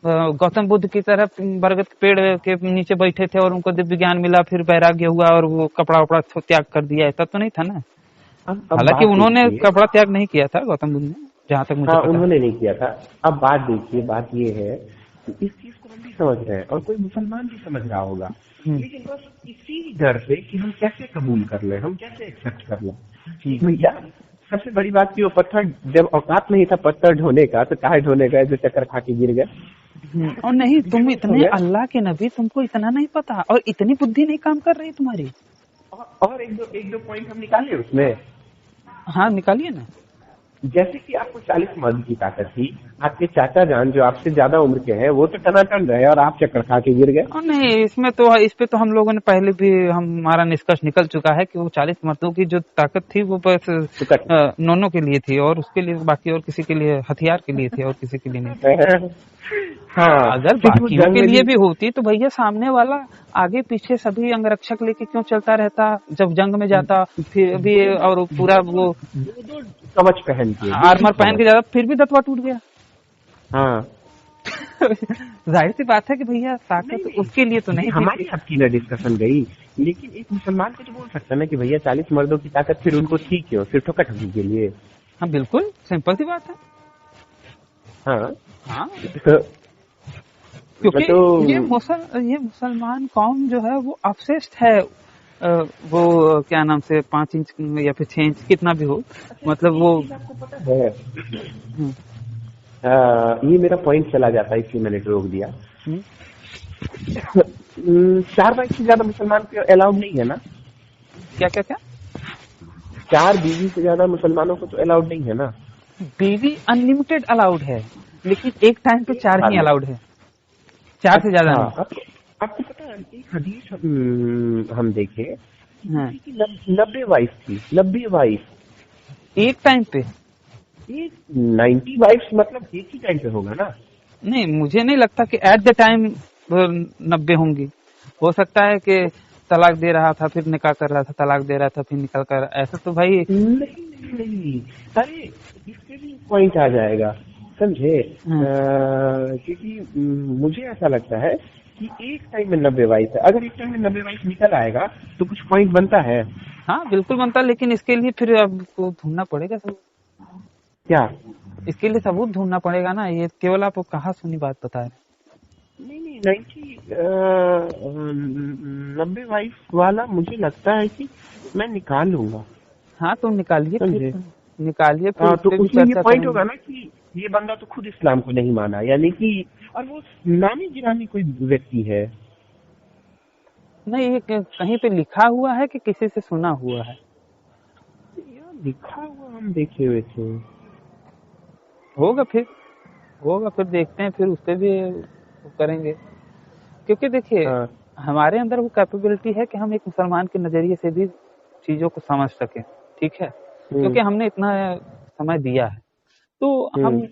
गौतम बुद्ध की तरह बरगद के पेड़ के नीचे बैठे थे और उनको दिव्य ज्ञान मिला, फिर वैराग्य हुआ और वो कपड़ा वपड़ा त्याग कर दिया, ऐसा तो नहीं था ना। हालांकि उन्होंने कपड़ा त्याग नहीं किया था गौतम बुद्ध ने, जहाँ तक मुझे पता। उन्होंने नहीं किया था। अब बात देखिए, बात ये है कि इस चीज को हम भी समझ रहे हैं और कोई मुसलमान भी समझ रहा होगा, लेकिन बस इसी डर से कि हम कैसे कबूल कर लें, हम कैसे एक्सेप्ट कर लें। भैया सबसे बड़ी बात की वो पत्थर जब औकात नहीं था पत्थर ढोने का, तो काहे ढोने गए जो चक्कर खा के गिर गए। और नहीं, तुम इतने अल्लाह के नबी, तुमको इतना नहीं पता और इतनी बुद्धि नहीं काम कर रही तुम्हारी। और एक दो पॉइंट हम निकाले उसमें। हाँ निकालिए ना। जैसे कि आपको 40 मर्द की ताकत थी, आपके चाचा जान जो आपसे ज्यादा उम्र के हैं वो तो टनाटन रहे और आप चक्कर खा के गिर गए। और नहीं, इस पे तो हम लोगों ने पहले भी हमारा निष्कर्ष निकल चुका है कि वो 40 मर्दों की जो ताकत थी वो बस नोनों के लिए थी और उसके लिए, बाकी और किसी के लिए, हथियार के लिए थी और किसी के लिए नहीं। हाँ, अगर बाकियों के लिए भी होती तो भैया सामने वाला आगे पीछे सभी अंगरक्षक लेके क्यों चलता रहता? जब जंग में जाता फिर भी, और पूरा वो कवच पहन के, आर्मर पहन के जाता, फिर भी दतवा टूट गया। हाँ जाहिर सी बात है कि भैया ताकत उसके लिए तो नहीं। हमारी आपकी ना डिस्कशन गई, लेकिन एक मुसलमान को तो बोल सकता है ना कि भैया 40 मर्दों की ताकत फिर उनको थी क्यों? सिर्फ ठोका ठोकी के लिए। हाँ बिल्कुल, सिंपल सी बात है। हाँ हाँ, तो क्योंकि तो ये मुसलमान कौम जो है वो अपसेस्ड है। वो क्या नाम से 5 इंच या फिर 6 इंच कितना भी हो, मतलब एक वो। चीज आपको पता है, हम्म, ये मेरा पॉइंट चला जाता है, इसलिए मैंने रोक दिया। हम्म, 4 वाइफ से ज्यादा मुसलमान को अलाउड नहीं है ना? क्या क्या क्या? 4 बीवी से ज्यादा मुसलमानों को तो अलाउड नहीं है ना? बीवी अनलिमिटेड अलाउड है, लेकिन एक टाइम पे 4 ही हाँ, अलाउड है, 4 से ज्यादा अच्छा, नहीं। आपको पता है एक हदीस हम देखे, हाँ, किसी की 90 वाइफ थी, 90 वाइफ। एक टाइम पे। ये 90 वाइफ मतलब एक ही टाइम पे होगा ना? नहीं, मुझे नहीं लगता कि एट द टाइम 90 होंगी। हो सकता है कि तलाक दे रहा था फिर निकाह कर रहा था, तलाक दे रहा था फिर निकाह कर, ऐसा तो भाई। नहीं, अरे इससे भी पॉइंट आ जाएगा, समझे? हाँ, क्योंकि मुझे ऐसा लगता है कि एक टाइम में 90 वाइफ है, अगर एक टाइम में 90 वाइफ निकल आएगा तो कुछ पॉइंट बनता है। हाँ बिल्कुल बनता, लेकिन इसके लिए फिर आपको ढूंढना पड़ेगा सबूत। क्या? इसके लिए सबूत ढूंढना पड़ेगा ना, ये केवल आप कहाँ सुनी बात बता रहे हैं। नहीं, 90 वाइफ वाला मुझे लगता है कि मैं निकाल लूंगा, हाँ तो निकालिए समझे? फिर, निकालिए फिर उस तो पे भी उसमें ये चर्चा पॉइंट करेंगे। होगा ना कि ये बंदा तो खुद इस्लाम को नहीं माना, यानी कि, और वो नामी गिरामी कोई व्यक्ति है। नहीं, ये कहीं पे लिखा हुआ है कि किसी से सुना हुआ है? यार लिखा हुआ हम देखे हुए थे। होगा फिर, होगा फिर, देखते हैं फिर उस पे भी वो करेंगे। क्योंकि देखिए, हाँ। हमारे अंदर वो कैपेबिलिटी है कि हम एक मुसलमान के नजरिए से भी चीजों को समझ सकें, ठीक है, हम्म। क्योंकि हमने इतना समय दिया है। तो हम, हम्म।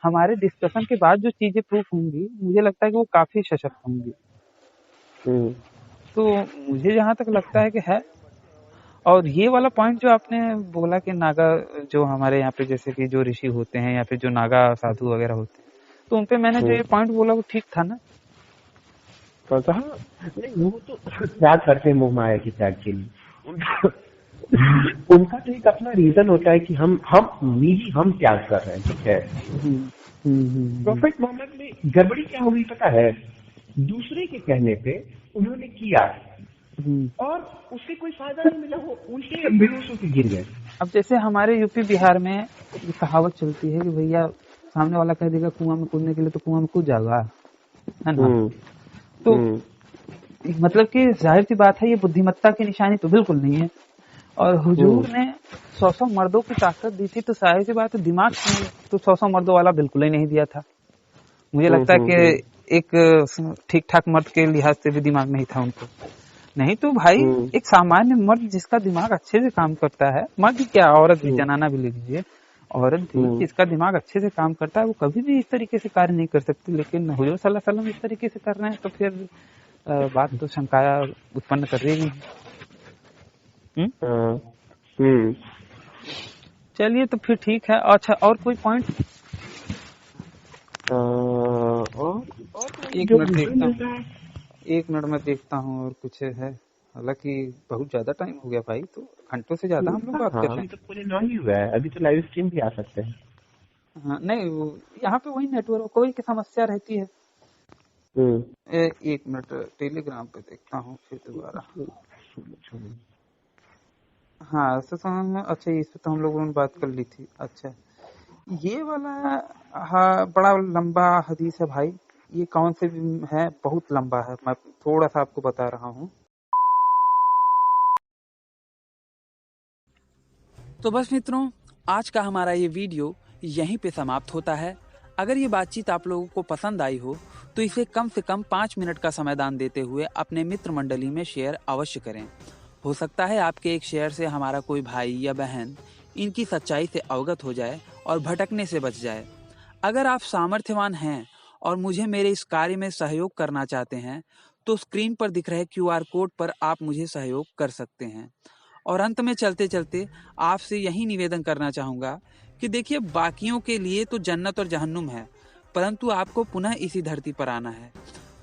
हमारे डिस्कशन के बाद जो चीजें प्रूफ होंगी, मुझे लगता है कि वो काफी सशक्त होंगी। हम्म। तो मुझे जहां तक लगता है कि है। और ये वाला पॉइंट जो आपने बोला कि नागा, जो हमारे यहाँ पे जैसे कि जो ऋषि होते हैं या फिर जो नागा साधु वगैरह होते हैं, तो उनपे मैंने जो हम्म। ये पॉइंट बोला वो ठीक था ना। कौन सा? हाँ, नहीं वो तो त्याग करते हैं मोह माया के त्याग के लिए। उनका तो एक अपना रीजन होता है कि हम निजी हम त्याग कर रहे हैं, ठीक है। प्रोफेट मोहम्मद में गड़बड़ी क्या हुई पता है? दूसरे के कहने पे उन्होंने किया और उससे कोई फायदा नहीं मिला, वो उल्टे बेहोश होकर गिर गए। अब जैसे हमारे यूपी बिहार में ये कहावत चलती है कि भैया सामने वाला कह देगा कुआं में कूदने के लिए तो कुआं में कूद जाएगा, है ना। तो मतलब कि जाहिर सी बात है, ये बुद्धिमत्ता की निशानी तो बिल्कुल नहीं है। और हुजूर ने 100 मर्दों की ताकत दी थी, तो जाहिर सी बात है दिमाग तो 100 मर्दों वाला बिल्कुल ही नहीं दिया था। मुझे लगता है कि एक ठीक ठाक मर्द के लिहाज से भी दिमाग नहीं था उनको। नहीं तो भाई एक सामान्य मर्द जिसका दिमाग अच्छे से काम करता है, मर्द क्या औरत भी, जनाना भी ले लीजिए, औरत भी जिसका दिमाग अच्छे से काम करता है, वो कभी भी इस तरीके से कार्य नहीं कर सकती। लेकिन हुजूर सल्लल्लाहु अलैहि वसल्लम इस तरीके से कर रहे हैं, तो फिर बात तो शंका उत्पन्न कर रही है। चलिए तो फिर ठीक है। अच्छा, और कोई पॉइंट? एक मिनट देखता हूँ, एक मिनट में देखता हूँ और कुछ है। हालांकि बहुत ज्यादा टाइम हो गया भाई, तो घंटों से ज्यादा हम लोग बात कर रहे हैं। अभी तो पूरे 9 ही हुआ है, अभी तो लाइव स्ट्रीम भी आ सकते हैं। हाँ नहीं, यहाँ पे वही नेटवर्क कोई की समस्या रहती है। एक मिनट टेलीग्राम पे देखता हूँ फिर दोबारा। हाँ ऐसे समझ में, अच्छा इस पे तो हम लोगों ने बात कर ली थी। अच्छा ये वाला, हाँ बड़ा लंबा हदीस है भाई, ये कौन से है, बहुत लंबा है, मैं थोड़ा सा आपको बता रहा हूँ। तो बस मित्रों, आज का हमारा ये वीडियो यहीं पे समाप्त होता है। अगर ये बातचीत आप लोगों को पसंद आई हो तो इसे कम से कम 5 मिनट का समाधान देते हुए अपने मित्र मंडली में शेयर अवश्य करें। हो सकता है आपके एक शेयर से हमारा कोई भाई या बहन इनकी सच्चाई से अवगत हो जाए और भटकने से बच जाए। अगर आप सामर्थ्यवान हैं और मुझे मेरे इस कार्य में सहयोग करना चाहते हैं तो स्क्रीन पर दिख रहे QR कोड पर आप मुझे सहयोग कर सकते हैं। और अंत में चलते चलते आपसे यही निवेदन करना चाहूँगा कि देखिए, बाकियों के लिए तो जन्नत और जहन्नुम है, परंतु आपको पुनः इसी धरती पर आना है।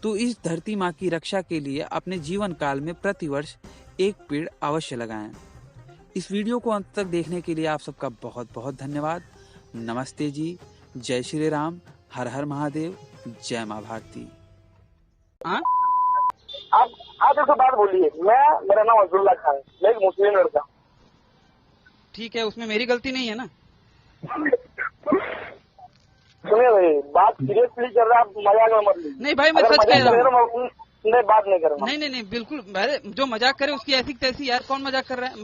तो इस धरती माँ की रक्षा के लिए अपने जीवन काल में प्रतिवर्ष एक पेड़ अवश्य लगाएं। इस वीडियो को अंत तक देखने के लिए आप सबका बहुत बहुत धन्यवाद। नमस्ते जी, जय श्री राम, हर हर महादेव, जय माँ भारती। हाँ आप एक बात बोलिए, मेरा नाम अब्दुल्ला खान है, मैं एक मुस्लिम लड़का। ठीक है, उसमें मेरी गलती नहीं है ना। सुनिए भाई, बात सीरियसली कर रहा, आप मजाक में मत लीजिए। नहीं भाई, मैं सच कह रहा हूँ। मैं बात नहीं कर रहा। नहीं, बिल्कुल, जो मजाक करे उसकी ऐसी तैसी, यार कौन मजाक कर रहा है।